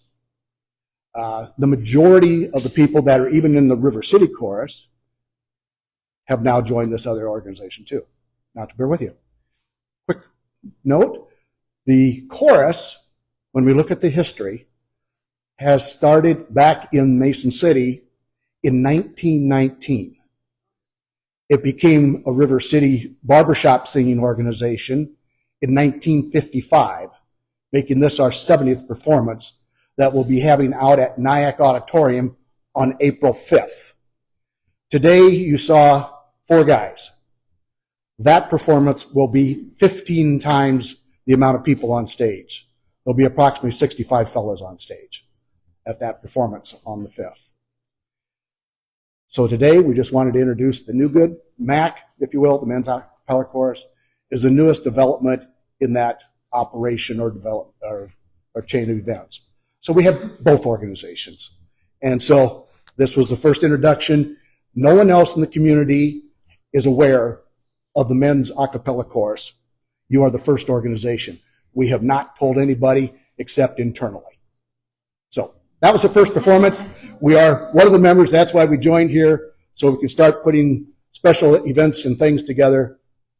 The majority of the people that are even in the River City Chorus have now joined this other organization too. Not to bear with you. Quick note, the chorus, when we look at the history, has started back in Mason City in 1919. It became a River City barbershop singing organization in 1955, making this our 70th performance that we'll be having out at Nyack Auditorium on April 5th. Today you saw 4 guys. That performance will be 15 times the amount of people on stage. There'll be approximately 65 fellows on stage at that performance on the 5th. So today we just wanted to introduce the new good MAC, if you will, the men's a cappella chorus, is the newest development in that operation or chain of events. So we have both organizations. And so this was the first introduction. No one else in the community is aware of the men's a cappella chorus. You are the first organization. We have not told anybody except internally. So that was the first performance. We are one of the members. That's why we joined here, so we can start putting special events and things together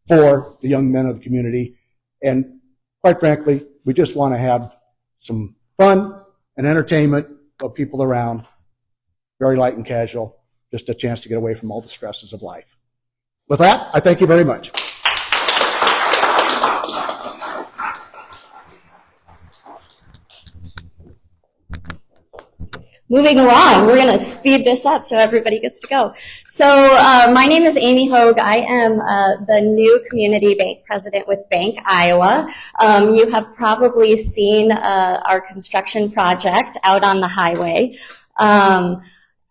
for the young men of the community. And quite frankly, we just want to have some fun and entertainment of people around, very light and casual, just a chance to get away from all the stresses of life. With that, I thank you very much. Moving along, we're going to speed this up so everybody gets to go. So my name is Amy Hogue. I am the new community bank president with Bank Iowa. You have probably seen our construction project out on the highway.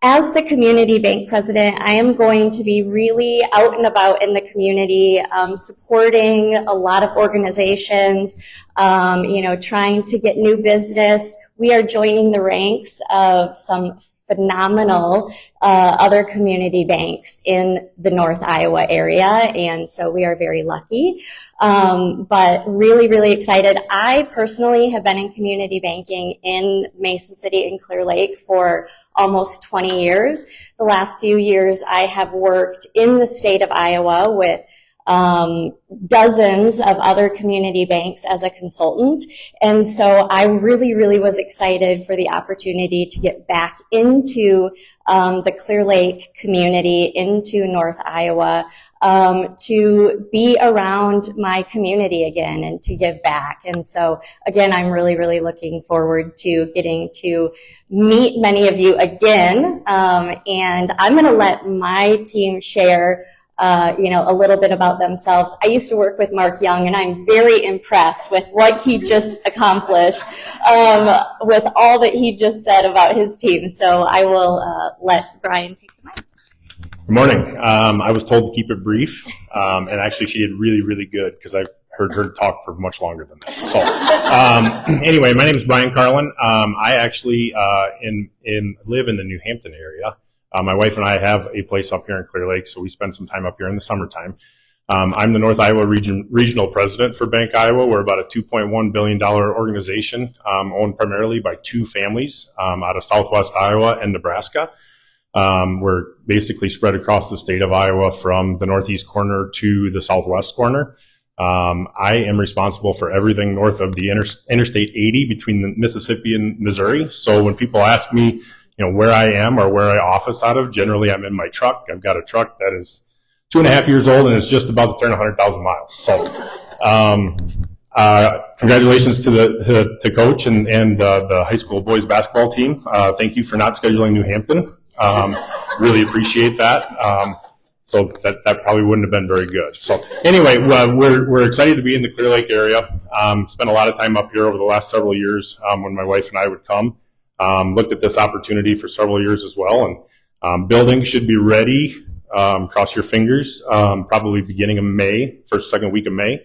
As the community bank president, I am going to be really out and about in the community, supporting a lot of organizations, trying to get new business. We are joining the ranks of some phenomenal other community banks in the North Iowa area, and so we are very lucky, but really, really excited. I personally have been in community banking in Mason City and Clear Lake for almost 20 years. The last few years I have worked in the state of Iowa with dozens of other community banks as a consultant. And so I really, really was excited for the opportunity to get back into the Clear Lake community, into North Iowa, to be around my community again and to give back. And so again, I'm really, really looking forward to getting to meet many of you again. And I'm going to let my team share a little bit about themselves. I used to work with Mark Young, and I'm very impressed with what he just accomplished, with all that he just said about his team. So I will let Brian take the mic. Good morning. I was told to keep it brief, and actually she did really, really good because I've heard her talk for much longer than that. So anyway, my name is Brian Carlin. I actually live in the New Hampton area. My wife and I have a place up here in Clear Lake, so we spend some time up here in the summertime. I'm the North Iowa regional president for Bank Iowa. We're about a $2.1 billion organization, owned primarily by two families out of southwest Iowa and Nebraska. We're basically spread across the state of Iowa from the northeast corner to the southwest corner. I am responsible for everything north of the Interstate 80 between the Mississippi and Missouri. So when people ask me, where I am or where I office out of, generally I'm in my truck. I've got a truck that is 2.5 years old and it's just about to turn 100,000 miles. So, congratulations to Coach and the high school boys basketball team. Thank you for not scheduling New Hampton. Really appreciate that. So that probably wouldn't have been very good. So anyway, we're excited to be in the Clear Lake area. Spent a lot of time up here over the last several years when my wife and I would come. Looked at this opportunity for several years as well, and building should be ready. Cross your fingers. Probably beginning of May, second week of May.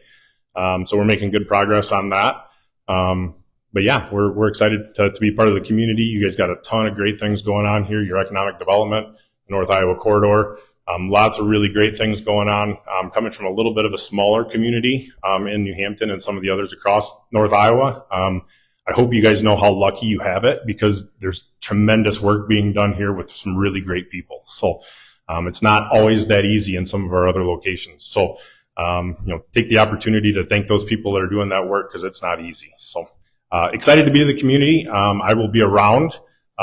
So we're making good progress on that. But yeah, we're excited to be part of the community. You guys got a ton of great things going on here. Your economic development, North Iowa corridor, lots of really great things going on. Coming from a little bit of a smaller community in New Hampton and some of the others across North Iowa. I hope you guys know how lucky you have it because there's tremendous work being done here with some really great people. So it's not always that easy in some of our other locations. So take the opportunity to thank those people that are doing that work because it's not easy. So excited to be in the community. I will be around.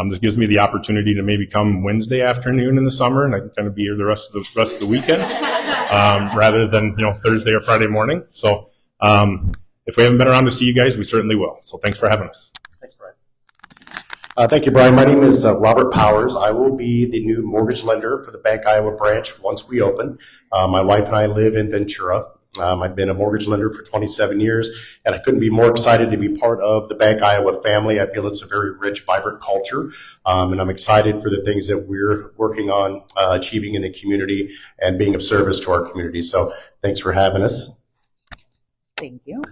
This gives me the opportunity to maybe come Wednesday afternoon in the summer, and I can kind of be here the rest of the weekend rather than Thursday or Friday morning. So. If we haven't been around to see you guys, we certainly will. So thanks for having us. Thanks, Brian. Thank you, Brian. My name is Robert Powers. I will be the new mortgage lender for the Bank Iowa branch once we open. My wife and I live in Ventura. I've been a mortgage lender for 27 years, and I couldn't be more excited to be part of the Bank Iowa family. I feel it's a very rich, vibrant culture, and I'm excited for the things that we're working on achieving in the community and being of service to our community. So thanks for having us. Thank you.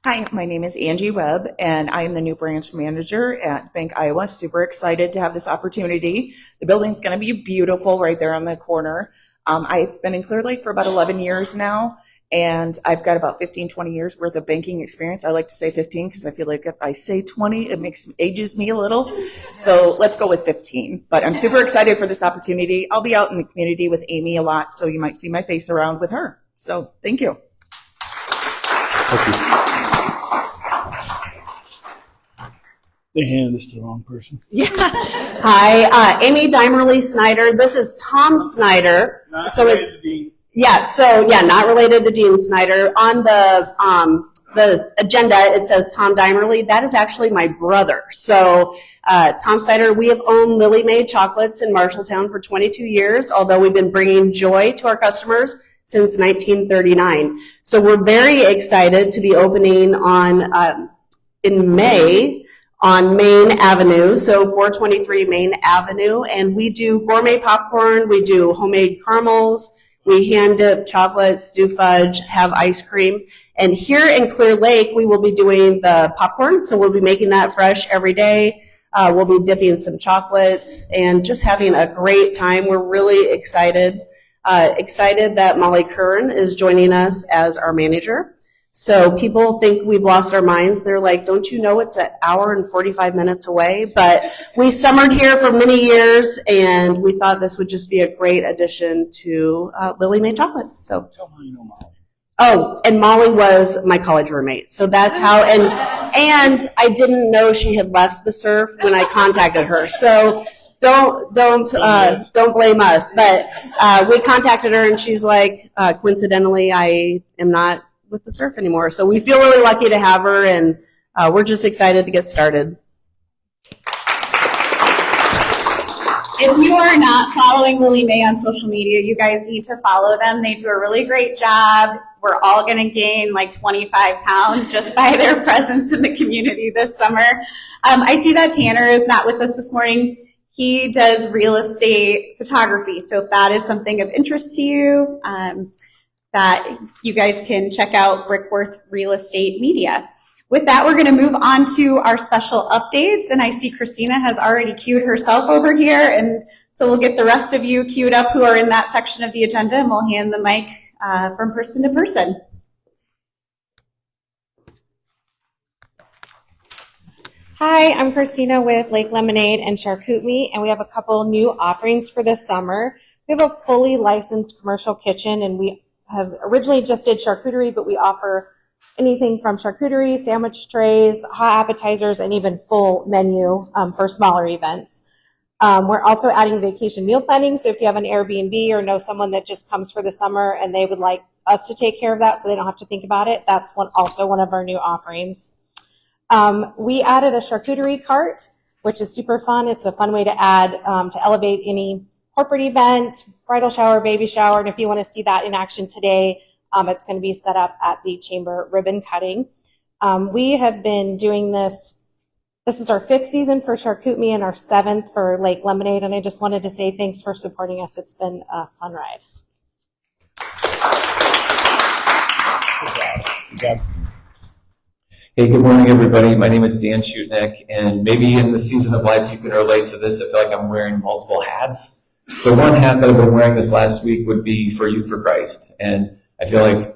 Hi, my name is Angie Webb, and I am the new branch manager at Bank Iowa. Super excited to have this opportunity. The building's going to be beautiful right there on the corner. I've been in Clear Lake for about 11 years now, and I've got about 15, 20 years worth of banking experience. I like to say 15 because I feel like if I say 20, it ages me a little. So let's go with 15. But I'm super excited for this opportunity. I'll be out in the community with Amy a lot, so you might see my face around with her. So thank you. Thank you. They handed this to the wrong person. Yeah. Hi, Amy Dimerly Snyder. This is Tom Snyder. Not related to Dean. Not related to Dean Snyder. On the agenda, it says Tom Dimerly. That is actually my brother. So Tom Snyder, we have owned Lily Mae Chocolates in Marshalltown for 22 years, although we've been bringing joy to our customers since 1939. So we're very excited to be opening in May on Main Avenue, so 423 Main Avenue, and we do gourmet popcorn, we do homemade caramels, we hand dip chocolates, do fudge, have ice cream, and here in Clear Lake we will be doing the popcorn, so we'll be making that fresh every day. We'll be dipping some chocolates and just having a great time. We're really excited that Molly Curran is joining us as our manager. So people think we've lost our minds. They're like, don't you know it's an hour and 45 minutes away? But we summered here for many years, and we thought this would just be a great addition to Lily Mae Chocolates. So. Oh, and Molly was my college roommate. So that's how, and I didn't know she had left the surf when I contacted her. So don't blame us. But we contacted her, and she's like, coincidentally, I am not with the surf anymore. So we feel really lucky to have her, and we're just excited to get started. If you are not following Lily Mae on social media, you guys need to follow them. They do a really great job. We're all going to gain like 25 pounds just by their presence in the community this summer. I see that Tanner is not with us this morning. He does real estate photography. So if that is something of interest to you, that you guys can check out Brickworth Real Estate Media. With that, we're going to move on to our special updates, and I see Christina has already queued herself over here, and so we'll get the rest of you queued up who are in that section of the agenda, and we'll hand the mic from person to person. Hi, I'm Christina with Lake Lemonade and Charcuterie Meat, and we have a couple new offerings for this summer. We have a fully licensed commercial kitchen, and we have originally just did charcuterie, but we offer anything from charcuterie, sandwich trays, hot appetizers, and even full menu for smaller events. We're also adding vacation meal planning, so if you have an Airbnb or know someone that just comes for the summer and they would like us to take care of that so they don't have to think about it, that's also one of our new offerings. We added a charcuterie cart, which is super fun. It's a fun way to add, to elevate any corporate event, bridal shower, baby shower, and if you want to see that in action today, it's going to be set up at the chamber ribbon cutting. We have been doing this. This is our 5th season for Charcuterie Meat and our 7th for Lake Lemonade, and I just wanted to say thanks for supporting us. It's been a fun ride. Good job. Hey, good morning, everybody. My name is Dan Schutnick, and maybe in the season of life you can relate to this. I feel like I'm wearing multiple hats. So one hat that I've been wearing this last week would be for Youth for Christ, and I feel like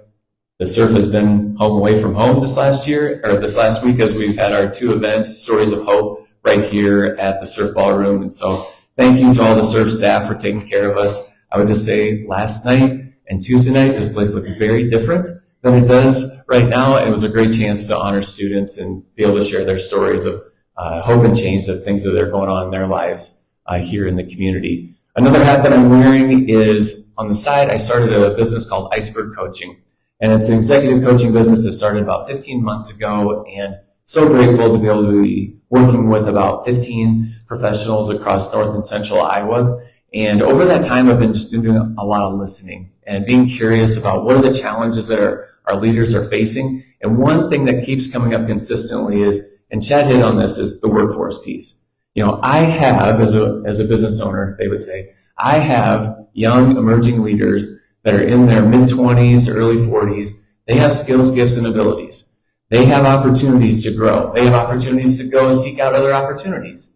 the surf has been home away from home this last week, as we've had our 2 events, Stories of Hope, right here at the Surf Ballroom. And so thank you to all the surf staff for taking care of us. I would just say last night and Tuesday night, this place looked very different than it does right now. And it was a great chance to honor students and be able to share their stories of hope and change, the things that are going on in their lives here in the community. Another hat that I'm wearing is on the side. I started a business called Iceberg Coaching. And it's an executive coaching business that started about 15 months ago, and so grateful to be able to be working with about 15 professionals across North and Central Iowa. And over that time, I've been just doing a lot of listening and being curious about what are the challenges that our leaders are facing. And one thing that keeps coming up consistently is, and Chad hit on this, is the workforce piece. You know, I have, as a business owner, they would say, I have young emerging leaders that are in their mid-20s to early 40s. They have skills, gifts, and abilities. They have opportunities to grow. They have opportunities to go and seek out other opportunities.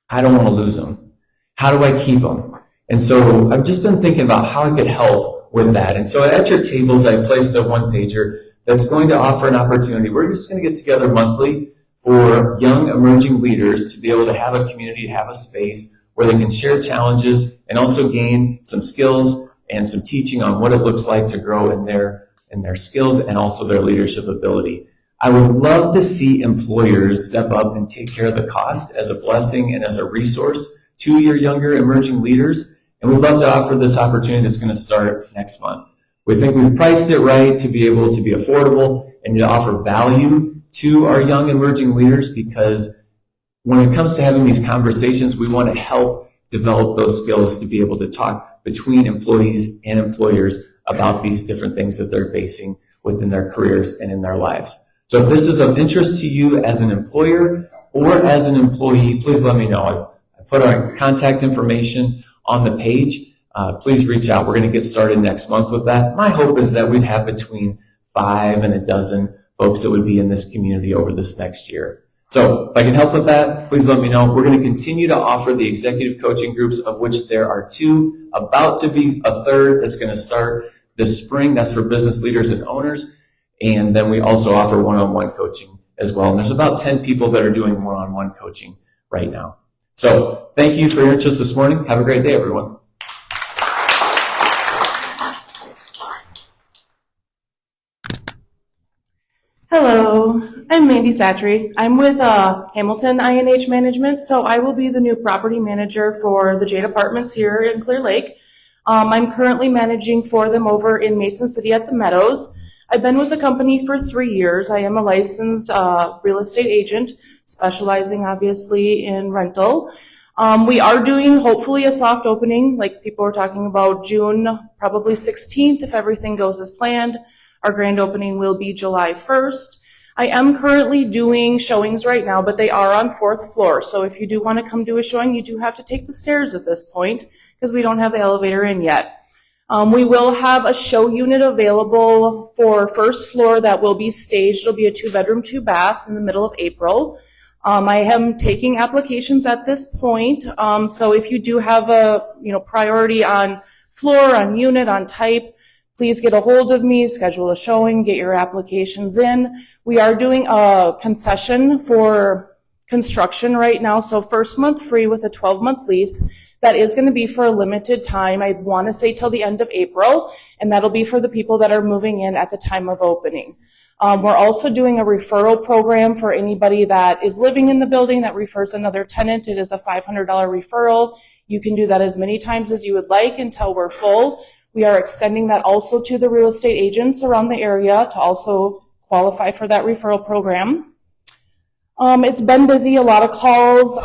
I don't want to lose them. How do I keep them? And so I've just been thinking about how I could help with that. And so at your tables, I placed a one-pager that's going to offer an opportunity. We're just going to get together monthly for young emerging leaders to be able to have a community, have a space where they can share challenges and also gain some skills and some teaching on what it looks like to grow in their skills and also their leadership ability. I would love to see employers step up and take care of the cost as a blessing and as a resource to your younger emerging leaders. And we'd love to offer this opportunity that's going to start next month. We think we've priced it right to be able to be affordable and to offer value to our young emerging leaders, because when it comes to having these conversations, we want to help develop those skills to be able to talk between employees and employers about these different things that they're facing within their careers and in their lives. So if this is of interest to you as an employer or as an employee, please let me know. I put our contact information on the page. Please reach out. We're going to get started next month with that. My hope is that we'd have between 5 and 12 folks that would be in this community over this next year. So if I can help with that, please let me know. We're going to continue to offer the executive coaching groups, of which there are 2, about to be a 3rd that's going to start this spring. That's for business leaders and owners. And then we also offer one-on-one coaching as well. And there's about 10 people that are doing one-on-one coaching right now. So thank you for your interest this morning. Have a great day, everyone. Hello, I'm Mandy Satry. I'm with Hamilton INH Management, so I will be the new property manager for the Jade Apartments here in Clear Lake. I'm currently managing for them over in Mason City at the Meadows. I've been with the company for 3 years. I am a licensed real estate agent, specializing obviously in rental. We are doing hopefully a soft opening, like people are talking about June, probably 16th if everything goes as planned. Our grand opening will be July 1st. I am currently doing showings right now, but they are on 4th floor. So if you do want to come do a showing, you do have to take the stairs at this point because we don't have the elevator in yet. We will have a show unit available for 1st floor that will be staged. It'll be a 2-bedroom, 2-bath in the middle of April. I am taking applications at this point. So if you do have a priority on floor, on unit, on type, please get a hold of me, schedule a showing, get your applications in. We are doing a concession for construction right now, so 1st month free with a 12-month lease. That is going to be for a limited time. I want to say till the end of April, and that'll be for the people that are moving in at the time of opening. We're also doing a referral program for anybody that is living in the building that refers another tenant. It is a $500 referral. You can do that as many times as you would like until we're full. We are extending that also to the real estate agents around the area to also qualify for that referral program. It's been busy, a lot of calls.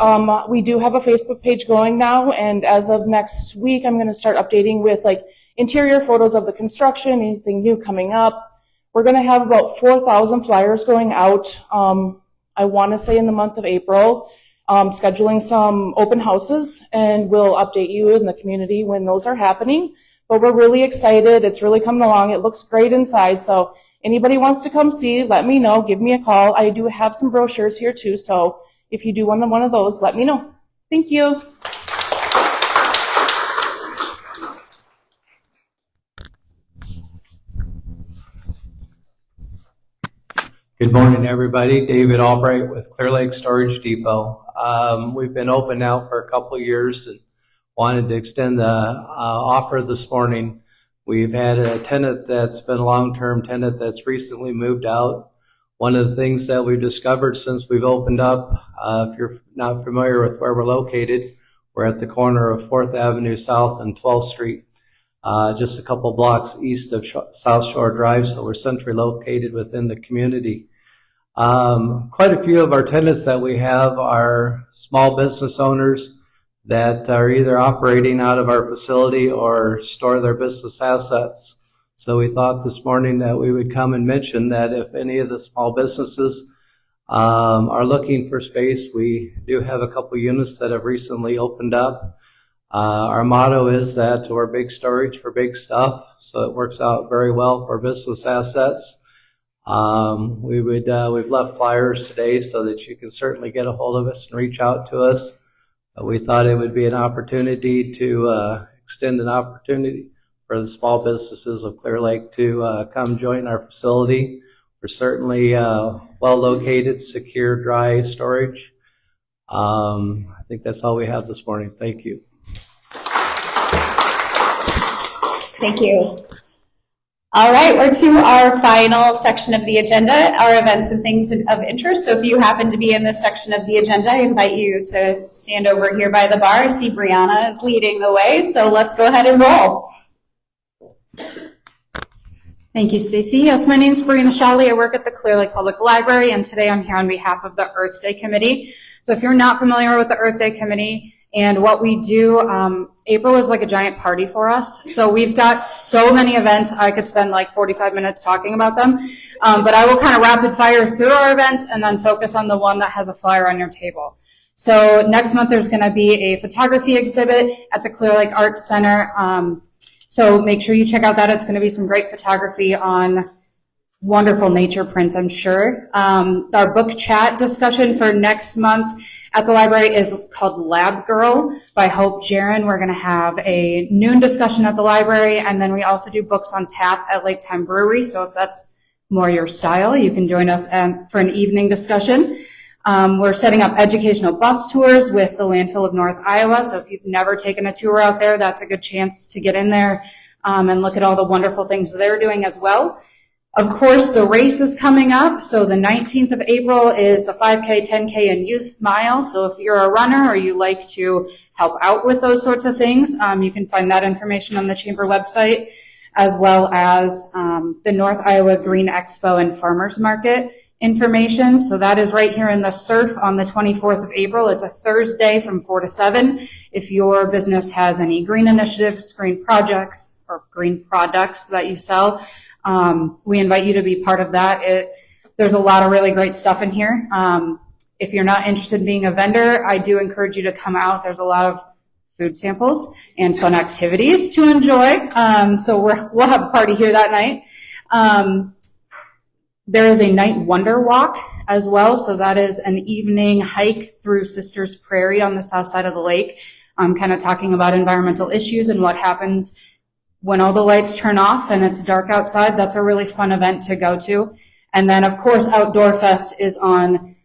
We do have a Facebook page going now, and as of next week, I'm going to start updating with like interior photos of the construction, anything new coming up. We're going to have about 4,000 flyers going out, I want to say in the month of April, scheduling some open houses, and we'll update you in the community when those are happening. But we're really excited. It's really coming along. It looks great inside. So anybody wants to come see, let me know. Give me a call. I do have some brochures here too. So if you do want one of those, let me know. Thank you. Good morning, everybody. David Albright with Clear Lake Storage Depot. We've been open now for a couple of years and wanted to extend the offer this morning. We've had a tenant that's been a long-term tenant that's recently moved out. One of the things that we've discovered since we've opened up, if you're not familiar with where we're located, we're at the corner of 4th Avenue South and 12th Street, just a couple blocks east of South Shore Drive, so we're centrally located within the community. Quite a few of our tenants that we have are small business owners that are either operating out of our facility or store their business assets. So we thought this morning that we would come and mention that if any of the small businesses are looking for space, we do have a couple units that have recently opened up. Our motto is that we're big storage for big stuff, so it works out very well for business assets. We've left flyers today so that you can certainly get a hold of us and reach out to us. We thought it would be an opportunity to extend an opportunity for the small businesses of Clear Lake to come join our facility. We're certainly well located, secure, dry storage. I think that's all we have this morning. Thank you. Thank you. All right, we're to our final section of the agenda, our events and things of interest. So if you happen to be in this section of the agenda, I invite you to stand over here by the bar. I see Brianna is leading the way, so let's go ahead and roll. Thank you, Stacy. Yes, my name is Brianna Shawley. I work at the Clear Lake Public Library, and today I'm here on behalf of the Earth Day Committee. So if you're not familiar with the Earth Day Committee and what we do, April is like a giant party for us. So we've got so many events. I could spend like 45 minutes talking about them, but I will kind of rapid fire through our events and then focus on the one that has a flyer on your table. So next month there's going to be a photography exhibit at the Clear Lake Arts Center. So make sure you check out that. It's going to be some great photography on wonderful nature prints, I'm sure. Our book chat discussion for next month at the library is called Lab Girl by Hope Jaron. We're going to have a noon discussion at the library, and then we also do books on tap at Lake Time Brewery. So if that's more your style, you can join us for an evening discussion. We're setting up educational bus tours with the landfill of North Iowa. So if you've never taken a tour out there, that's a good chance to get in there and look at all the wonderful things they're doing as well. Of course, the race is coming up. So the 19th of April is the 5K, 10K, and Youth Mile. So if you're a runner or you like to help out with those sorts of things, you can find that information on the Chamber website, as well as the North Iowa Green Expo and Farmers Market information. So that is right here in the Surf on the 24th of April. It's a Thursday from 4 to 7. If your business has any green initiatives, green projects, or green products that you sell, we invite you to be part of that. There's a lot of really great stuff in here. If you're not interested in being a vendor, I do encourage you to come out. There's a lot of food samples and fun activities to enjoy. So we'll have a party here that night. There is a night wonder walk as well. So that is an evening hike through Sisters Prairie on the south side of the lake. Kind of talking about environmental issues and what happens when all the lights turn off and it's dark outside. That's a really fun event to go to. And then, of course, Outdoor Fest is on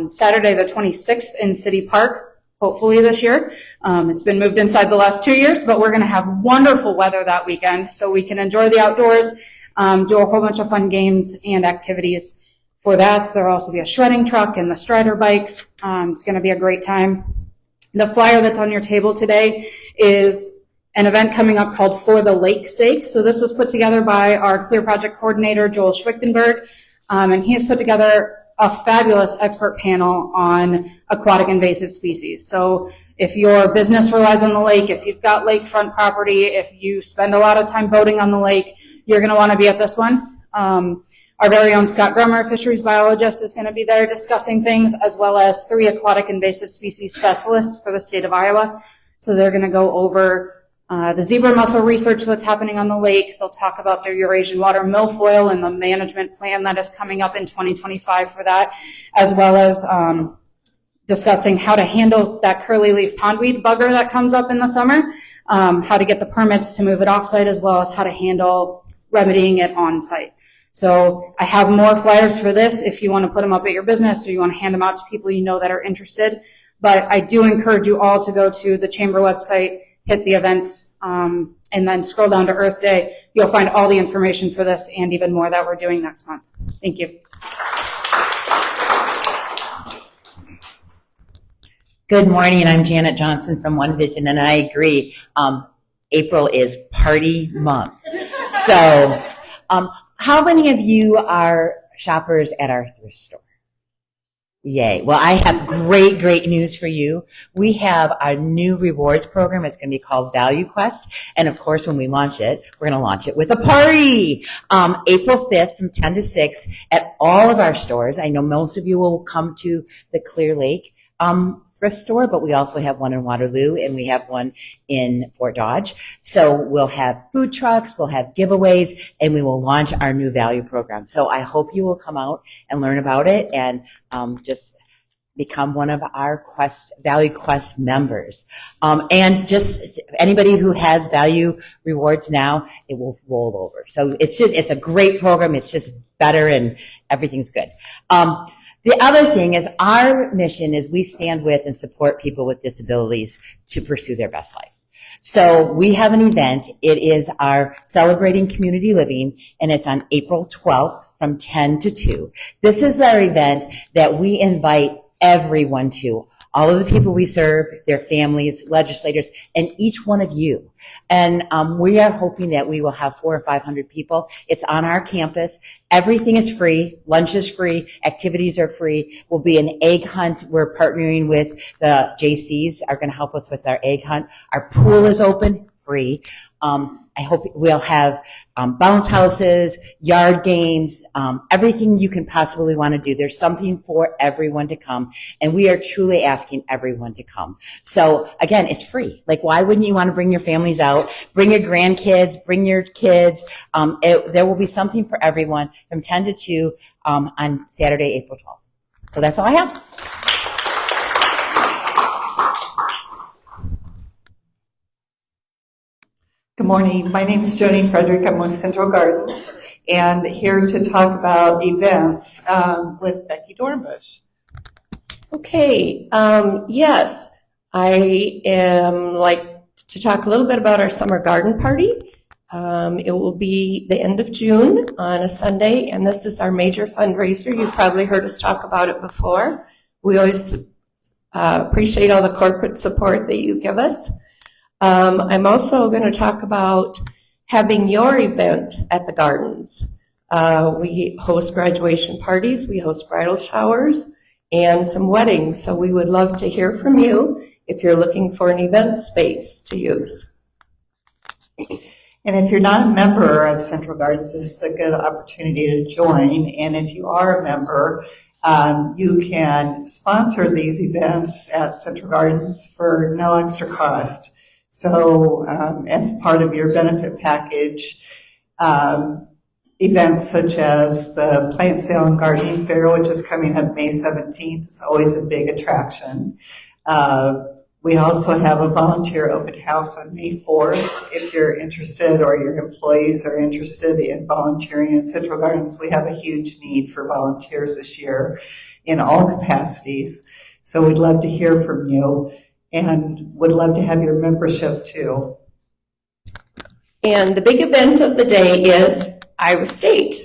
Saturday the 26th in City Park, hopefully this year. It's been moved inside the last 2 years, but we're going to have wonderful weather that weekend so we can enjoy the outdoors, do a whole bunch of fun games and activities for that. There will also be a shredding truck and the Strider bikes. It's going to be a great time. The flyer that's on your table today is an event coming up called For the Lake's Sake. So this was put together by our Clear Project coordinator, Joel Schwichtenberg, and he has put together a fabulous expert panel on aquatic invasive species. So if your business relies on the lake, if you've got lakefront property, if you spend a lot of time boating on the lake, you're going to want to be at this one. Our very own Scott Grummer, fisheries biologist, is going to be there discussing things, as well as 3 aquatic invasive species specialists for the state of Iowa. So they're going to go over the zebra mussel research that's happening on the lake. They'll talk about their Eurasian water milfoil and the management plan that is coming up in 2025 for that, as well as discussing how to handle that curly leaf pondweed bugger that comes up in the summer, how to get the permits to move it off-site, as well as how to handle remedying it on-site. So I have more flyers for this if you want to put them up at your business or you want to hand them out to people you know that are interested. But I do encourage you all to go to the Chamber website, hit the events, and then scroll down to Earth Day. You'll find all the information for this and even more that we're doing next month. Thank you. Good morning, I'm Janet Johnson from One Vision, and I agree. April is party month. So, how many of you are shoppers at our thrift store? Yay. Well, I have great news for you. We have our new rewards program. It's going to be called Value Quest. And of course, when we launch it, we're going to launch it with a party. April 5th from 10 to 6 at all of our stores. I know most of you will come to the Clear Lake thrift store, but we also have one in Waterloo and we have one in Fort Dodge. So we'll have food trucks, we'll have giveaways, and we will launch our new value program. So I hope you will come out and learn about it and just become one of our Value Quest members. And just anybody who has value rewards now, it will roll over. So it's a great program. It's just better and everything's good. The other thing is our mission is we stand with and support people with disabilities to pursue their best life. So we have an event. It is our Celebrating Community Living, and it's on April 12th from 10 to 2. This is our event that we invite everyone to. All of the people we serve, their families, legislators, and each one of you. And we are hoping that we will have 400 or 500 people. It's on our campus. Everything is free. Lunch is free. Activities are free. We'll be an egg hunt. We're partnering with the JCs are going to help us with our egg hunt. Our pool is open, free. I hope we'll have bounce houses, yard games, everything you can possibly want to do. There's something for everyone to come, and we are truly asking everyone to come. So again, it's free. Like, why wouldn't you want to bring your families out? Bring your grandkids, bring your kids. There will be something for everyone from 10 to 2 on Saturday, April 12th. So that's all I have. Good morning. My name is Joni Frederick. I'm with Central Gardens and here to talk about events with Becky Dornbush. Okay, yes, I am like to talk a little bit about our summer garden party. It will be the end of June on a Sunday, and this is our major fundraiser. You've probably heard us talk about it before. We always appreciate all the corporate support that you give us. I'm also going to talk about having your event at the gardens. We host graduation parties, we host bridal showers, and some weddings. So we would love to hear from you if you're looking for an event space to use. And if you're not a member of Central Gardens, this is a good opportunity to join. And if you are a member, you can sponsor these events at Central Gardens for no extra cost. So as part of your benefit package, events such as the Plant Sale and Gardening Fair, which is coming up May 17th, is always a big attraction. We also have a volunteer open house on May 4th. If you're interested or your employees are interested in volunteering in Central Gardens, we have a huge need for volunteers this year in all capacities. So we'd love to hear from you and would love to have your membership too. And the big event of the day is Iowa State.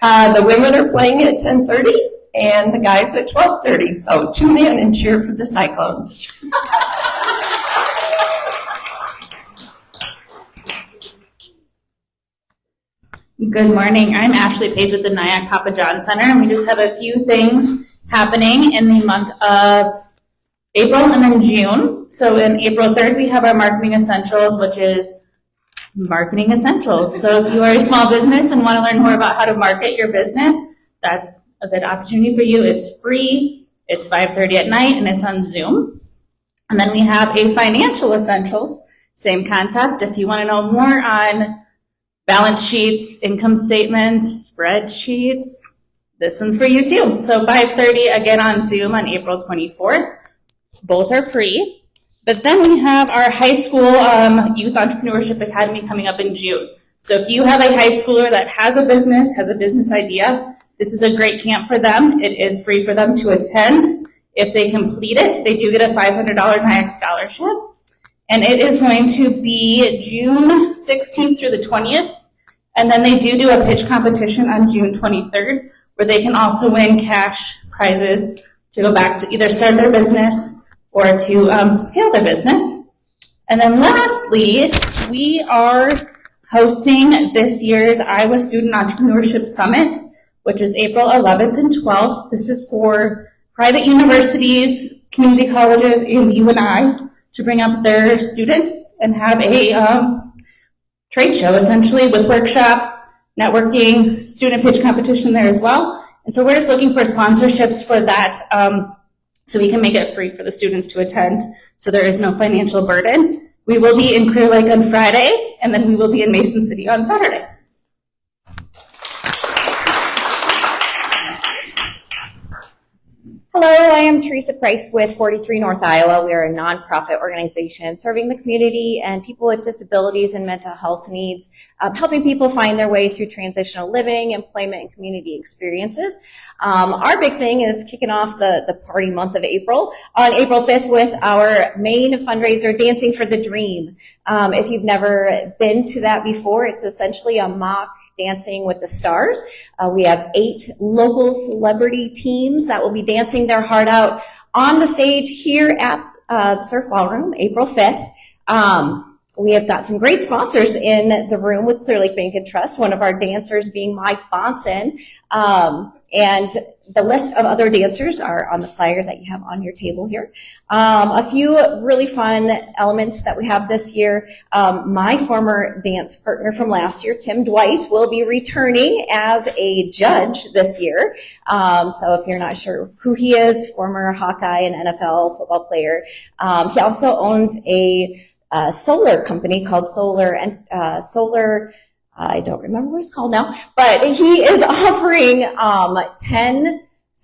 The women are playing at 10:30 and the guys at 12:30. So tune in and cheer for the Cyclones. Good morning. I'm Ashley Page with the Nyack Papa John Center, and we just have a few things happening in the month of April and then June. So in April 3rd, we have our Marketing Essentials, which is Marketing Essentials. So if you are a small business and want to learn more about how to market your business, that's a good opportunity for you. It's free, it's 5:30 at night, and it's on Zoom. And then we have a Financial Essentials, same concept. If you want to know more on balance sheets, income statements, spreadsheets, this one's for you too. So 5:30 again on Zoom on April 24th. Both are free. But then we have our high school Youth Entrepreneurship Academy coming up in June. So if you have a high schooler that has a business idea, this is a great camp for them. It is free for them to attend. If they complete it, they do get a $500 Nyack scholarship. And it is going to be June 16th through the 20th. And then they do a pitch competition on June 23rd, where they can also win cash prizes to go back to either start their business or to scale their business. And then lastly, we are hosting this year's Iowa Student Entrepreneurship Summit, which is April 11th and 12th. This is for private universities, community colleges, and UNI to bring up their students and have a trade show, essentially, with workshops, networking, student pitch competition there as well. And so we're just looking for sponsorships for that so we can make it free for the students to attend so there is no financial burden. We will be in Clear Lake on Friday, and then we will be in Mason City on Saturday. Hello, I am Teresa Price with 43 North Iowa. We are a nonprofit organization serving the community and people with disabilities and mental health needs, helping people find their way through transitional living, employment, and community experiences. Our big thing is kicking off the party month of April on April 5th with our main fundraiser, Dancing for the Dream. If you've never been to that before, it's essentially a mock Dancing with the Stars. We have 8 local celebrity teams that will be dancing their heart out on the stage here at the Surf Ballroom, April 5th. We have got some great sponsors in the room with Clear Lake Bank and Trust, one of our dancers being Mike Bonson. And the list of other dancers are on the flyer that you have on your table here. A few really fun elements that we have this year. My former dance partner from last year, Tim Dwight, will be returning as a judge this year. So if you're not sure who he is, former Hawkeye and NFL football player. He also owns a solar company called Solar, I don't remember what it's called now, but he is offering a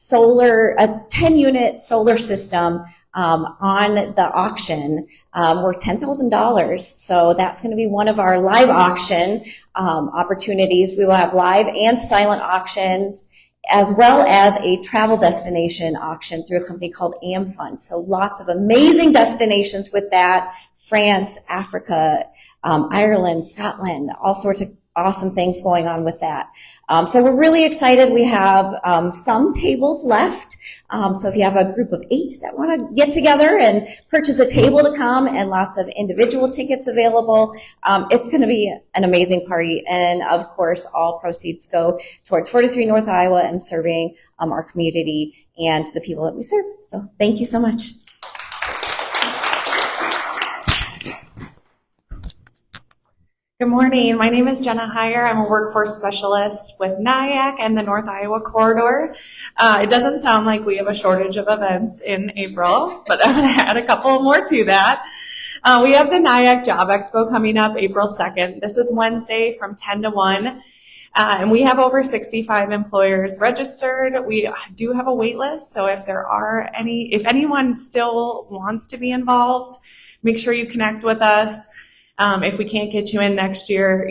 10-unit solar system on the auction were $10,000. So that's going to be one of our live auction opportunities. We will have live and silent auctions, as well as a travel destination auction through a company called AmFund. So lots of amazing destinations with that. France, Africa, Ireland, Scotland, all sorts of awesome things going on with that. So we're really excited. We have some tables left. So if you have a group of 8 that want to get together and purchase a table to come, and lots of individual tickets available, it's going to be an amazing party. And of course, all proceeds go towards 43 North Iowa and serving our community and the people that we serve. So thank you so much. Good morning. My name is Jenna Heyer. I'm a workforce specialist with NIAC and the North Iowa Corridor. It doesn't sound like we have a shortage of events in April, but I'm going to add a couple more to that. We have the NIAC Job Expo coming up April 2nd. This is Wednesday from 10 to 1. And we have over 65 employers registered. We do have a wait list, so if anyone still wants to be involved, make sure you connect with us. If we can't get you in next year,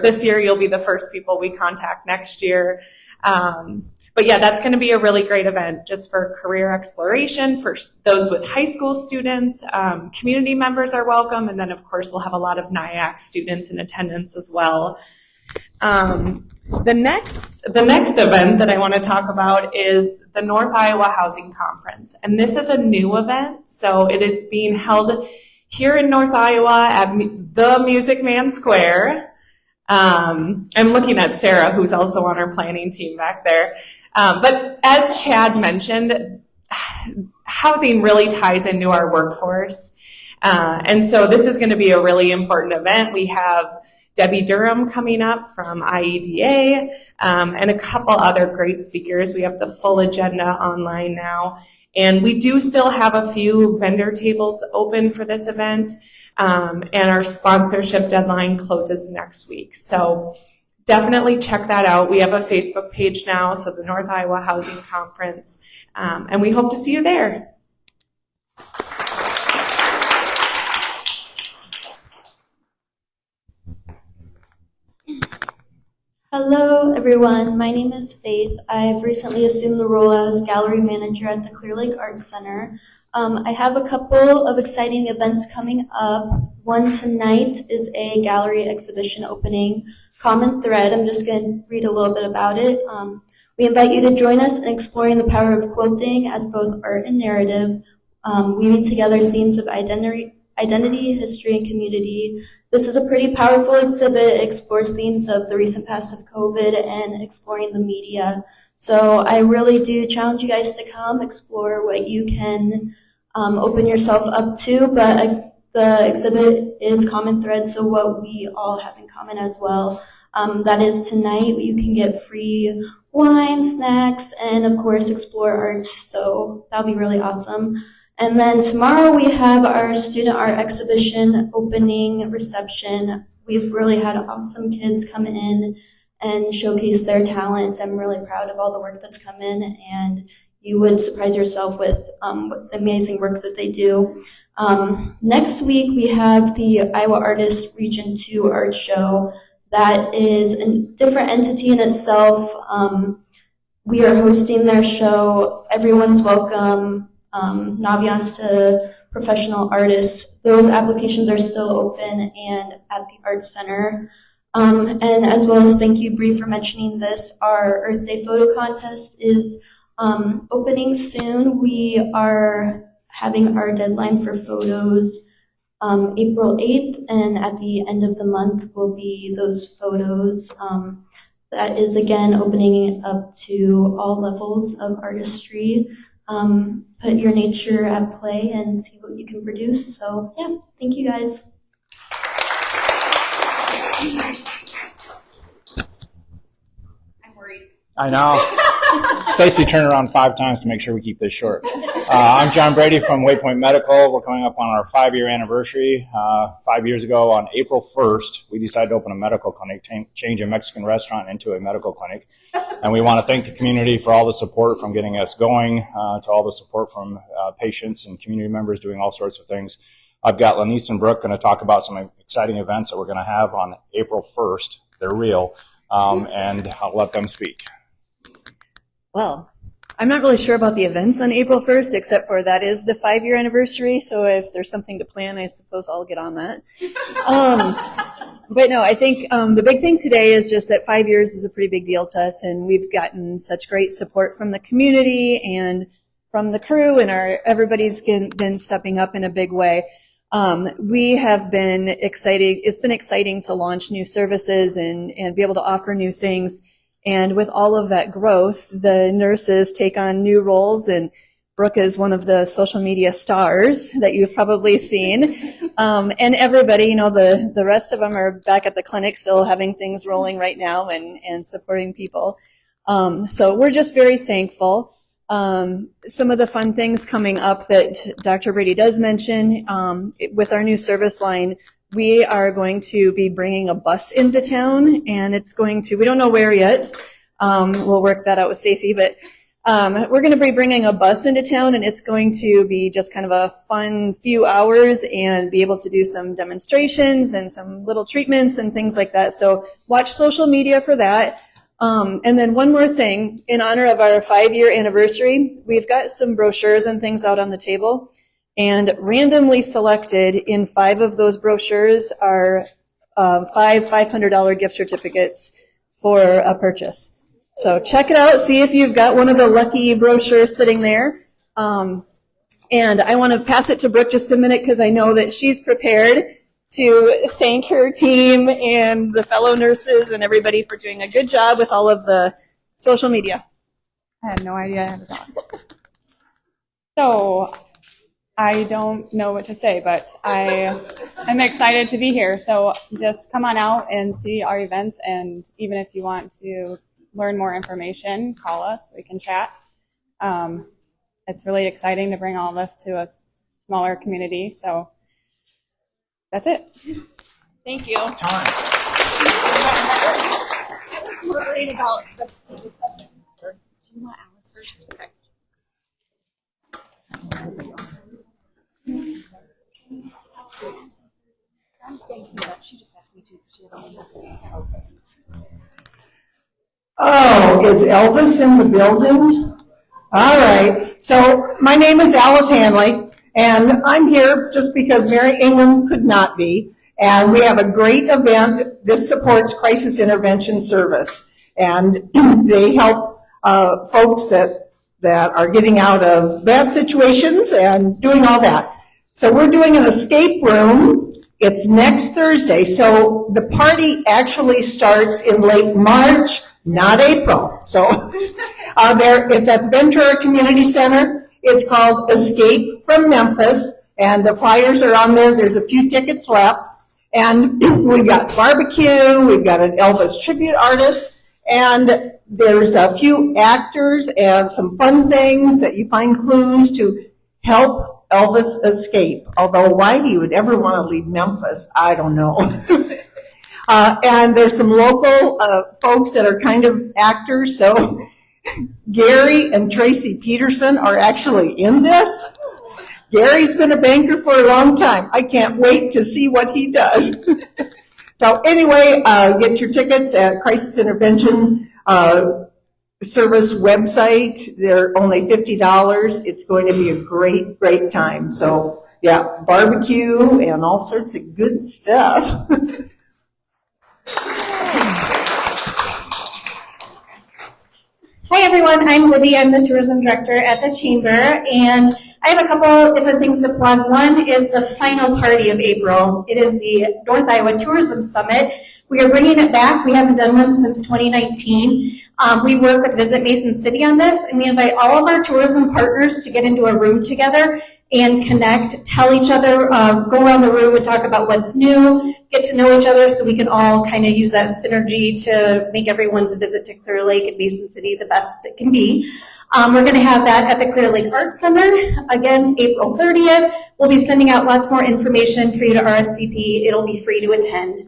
this year, you'll be the first people we contact next year. But yeah, that's going to be a really great event just for career exploration for those with high school students. Community members are welcome, and then of course we'll have a lot of NIAC students in attendance as well. The next event that I want to talk about is the North Iowa Housing Conference, and this is a new event, so it is being held here in North Iowa at the Music Man Square. I'm looking at Sarah, who's also on our planning team back there. But as Chad mentioned, housing really ties into our workforce. And so this is going to be a really important event. We have Debbie Durham coming up from IEDA, and a couple other great speakers. We have the full agenda online now. And we do still have a few vendor tables open for this event, and our sponsorship deadline closes next week. So definitely check that out. We have a Facebook page now, so the North Iowa Housing Conference, and we hope to see you there. Hello everyone, my name is Faith. I've recently assumed the role as gallery manager at the Clear Lake Arts Center. I have a couple of exciting events coming up. One tonight is a gallery exhibition opening, Common Thread. I'm just going to read a little bit about it. We invite you to join us in exploring the power of quilting as both art and narrative, weaving together themes of identity, history, and community. This is a pretty powerful exhibit. It explores themes of the recent past of COVID and exploring the media. So I really do challenge you guys to come explore what you can open yourself up to. But the exhibit is Common Thread, so what we all have in common as well. That is tonight. You can get free wine, snacks, and of course explore art. So that'll be really awesome. And then tomorrow we have our student art exhibition opening reception. We've really had awesome kids come in and showcase their talent. I'm really proud of all the work that's come in, and you would surprise yourself with the amazing work that they do. Next week we have the Iowa Artists Region 2 Art Show. That is a different entity in itself. We are hosting their show. Everyone's welcome. Naviance to professional artists. Those applications are still open and at the Arts Center. And as well as, thank you, Bree, for mentioning this, our Earth Day photo contest is opening soon. We are having our deadline for photos April 8th, and at the end of the month will be those photos. That is, again, opening up to all levels of artistry. Put your nature at play and see what you can produce. So yeah, thank you guys. I'm worried. I know. Stacy turned around 5 times to make sure we keep this short. I'm John Brady from Waypoint Medical. We're coming up on our 5-year anniversary. 5 years ago on April 1st, we decided to open a medical clinic, change a Mexican restaurant into a medical clinic. And we want to thank the community for all the support from getting us going, to all the support from patients and community members doing all sorts of things. I've got Lanice and Brooke going to talk about some exciting events that we're going to have on April 1st. They're real, and I'll let them speak. Well, I'm not really sure about the events on April 1st, except for that is the 5-year anniversary, so if there's something to plan, I suppose I'll get on that. But no, I think the big thing today is just that 5 years is a pretty big deal to us, and we've gotten such great support from the community and from the crew, and everybody's been stepping up in a big way. We have been excited. It's been exciting to launch new services and be able to offer new things. And with all of that growth, the nurses take on new roles, and Brooke is one of the social media stars that you've probably seen. And everybody, you know, the rest of them are back at the clinic still having things rolling right now and supporting people. So we're just very thankful. Some of the fun things coming up that Dr. Brady does mention, with our new service line, we are going to be bringing a bus into town, and it's going to, we don't know where yet. We'll work that out with Stacy, but we're going to be bringing a bus into town, and it's going to be just kind of a fun few hours and be able to do some demonstrations and some little treatments and things like that. So watch social media for that. And then one more thing, in honor of our 5-year anniversary, we've got some brochures and things out on the table. And randomly selected in 5 of those brochures are 5 $500 gift certificates for a purchase. So check it out. See if you've got one of the lucky brochures sitting there. And I want to pass it to Brooke just a minute because I know that she's prepared to thank her team and the fellow nurses and everybody for doing a good job with all of the social media. I had no idea I had to talk. So I don't know what to say, but I am excited to be here. So just come on out and see our events, and even if you want to learn more information, call us. We can chat. It's really exciting to bring all of us to a smaller community. So that's it. Thank you. We're worried about the do you want Alice first? Okay. Oh, is Elvis in the building? All right. So my name is Alice Hanley, and I'm here just because Mary Ingham could not be. And we have a great event. This supports crisis intervention service, and they help folks that are getting out of bad situations and doing all that. So we're doing an escape room. It's next Thursday. So the party actually starts in late March, not April. So it's at the Ventura Community Center. It's called Escape from Memphis, and the flyers are on there. There's a few tickets left. And we've got barbecue, we've got an Elvis tribute artist, and there's a few actors and some fun things that you find clues to help Elvis escape. Although why he would ever want to leave Memphis, I don't know. And there's some local folks that are kind of actors. So Gary and Tracy Peterson are actually in this. Gary's been a banker for a long time. I can't wait to see what he does. So anyway, get your tickets at Crisis Intervention Service website. They're only $50. It's going to be a great, great time. So yeah, barbecue and all sorts of good stuff. Hi everyone, I'm Libby. I'm the tourism director at the Chamber, and I have a couple different things to plug. One is the final party of April. It is the North Iowa Tourism Summit. We are bringing it back. We haven't done one since 2019. We work with Visit Mason City on this, and we invite all of our tourism partners to get into a room together and connect, tell each other, go around the room and talk about what's new, get to know each other so we can all kind of use that synergy to make everyone's visit to Clear Lake and Mason City the best it can be. We're going to have that at the Clear Lake Arts Center, again, April 30th. We'll be sending out lots more information for you to RSVP. It'll be free to attend.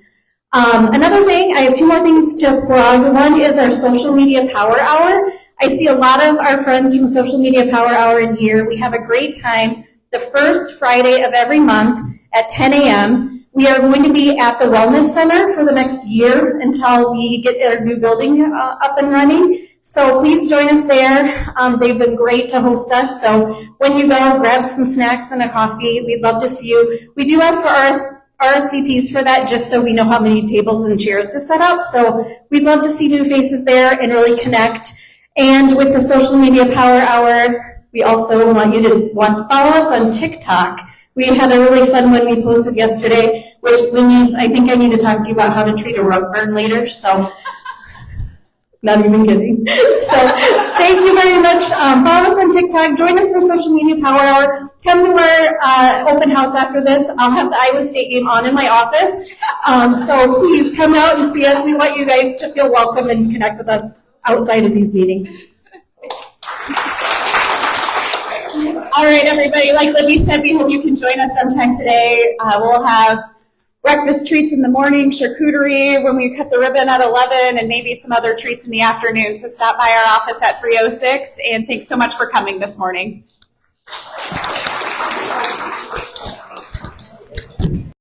Another thing, I have 2 more things to plug. One is our social media power hour. I see a lot of our friends from Social Media Power Hour in here. We have a great time the first Friday of every month at 10 a.m. We are going to be at the Wellness Center for the next year until we get our new building up and running. So please join us there. They've been great to host us. So when you go, grab some snacks and a coffee. We'd love to see you. We do ask for RSVPs for that just so we know how many tables and chairs to set up. So we'd love to see new faces there and really connect. And with the Social Media Power Hour, we also want you to follow us on TikTok. We had a really fun one we posted yesterday, which I think I need to talk to you about how to treat a rug burn later. So, not even kidding. So, thank you very much. Follow us on TikTok. Join us for Social Media Power Hour. Come to our open house after this. I'll have the Iowa State game on in my office. So please come out and see us. We want you guys to feel welcome and connect with us outside of these meetings. All right, everybody, like Libby said, we hope you can join us sometime today. We'll have breakfast treats in the morning, charcuterie when we cut the ribbon at 11, and maybe some other treats in the afternoon. So stop by our office at 306, and thanks so much for coming this morning.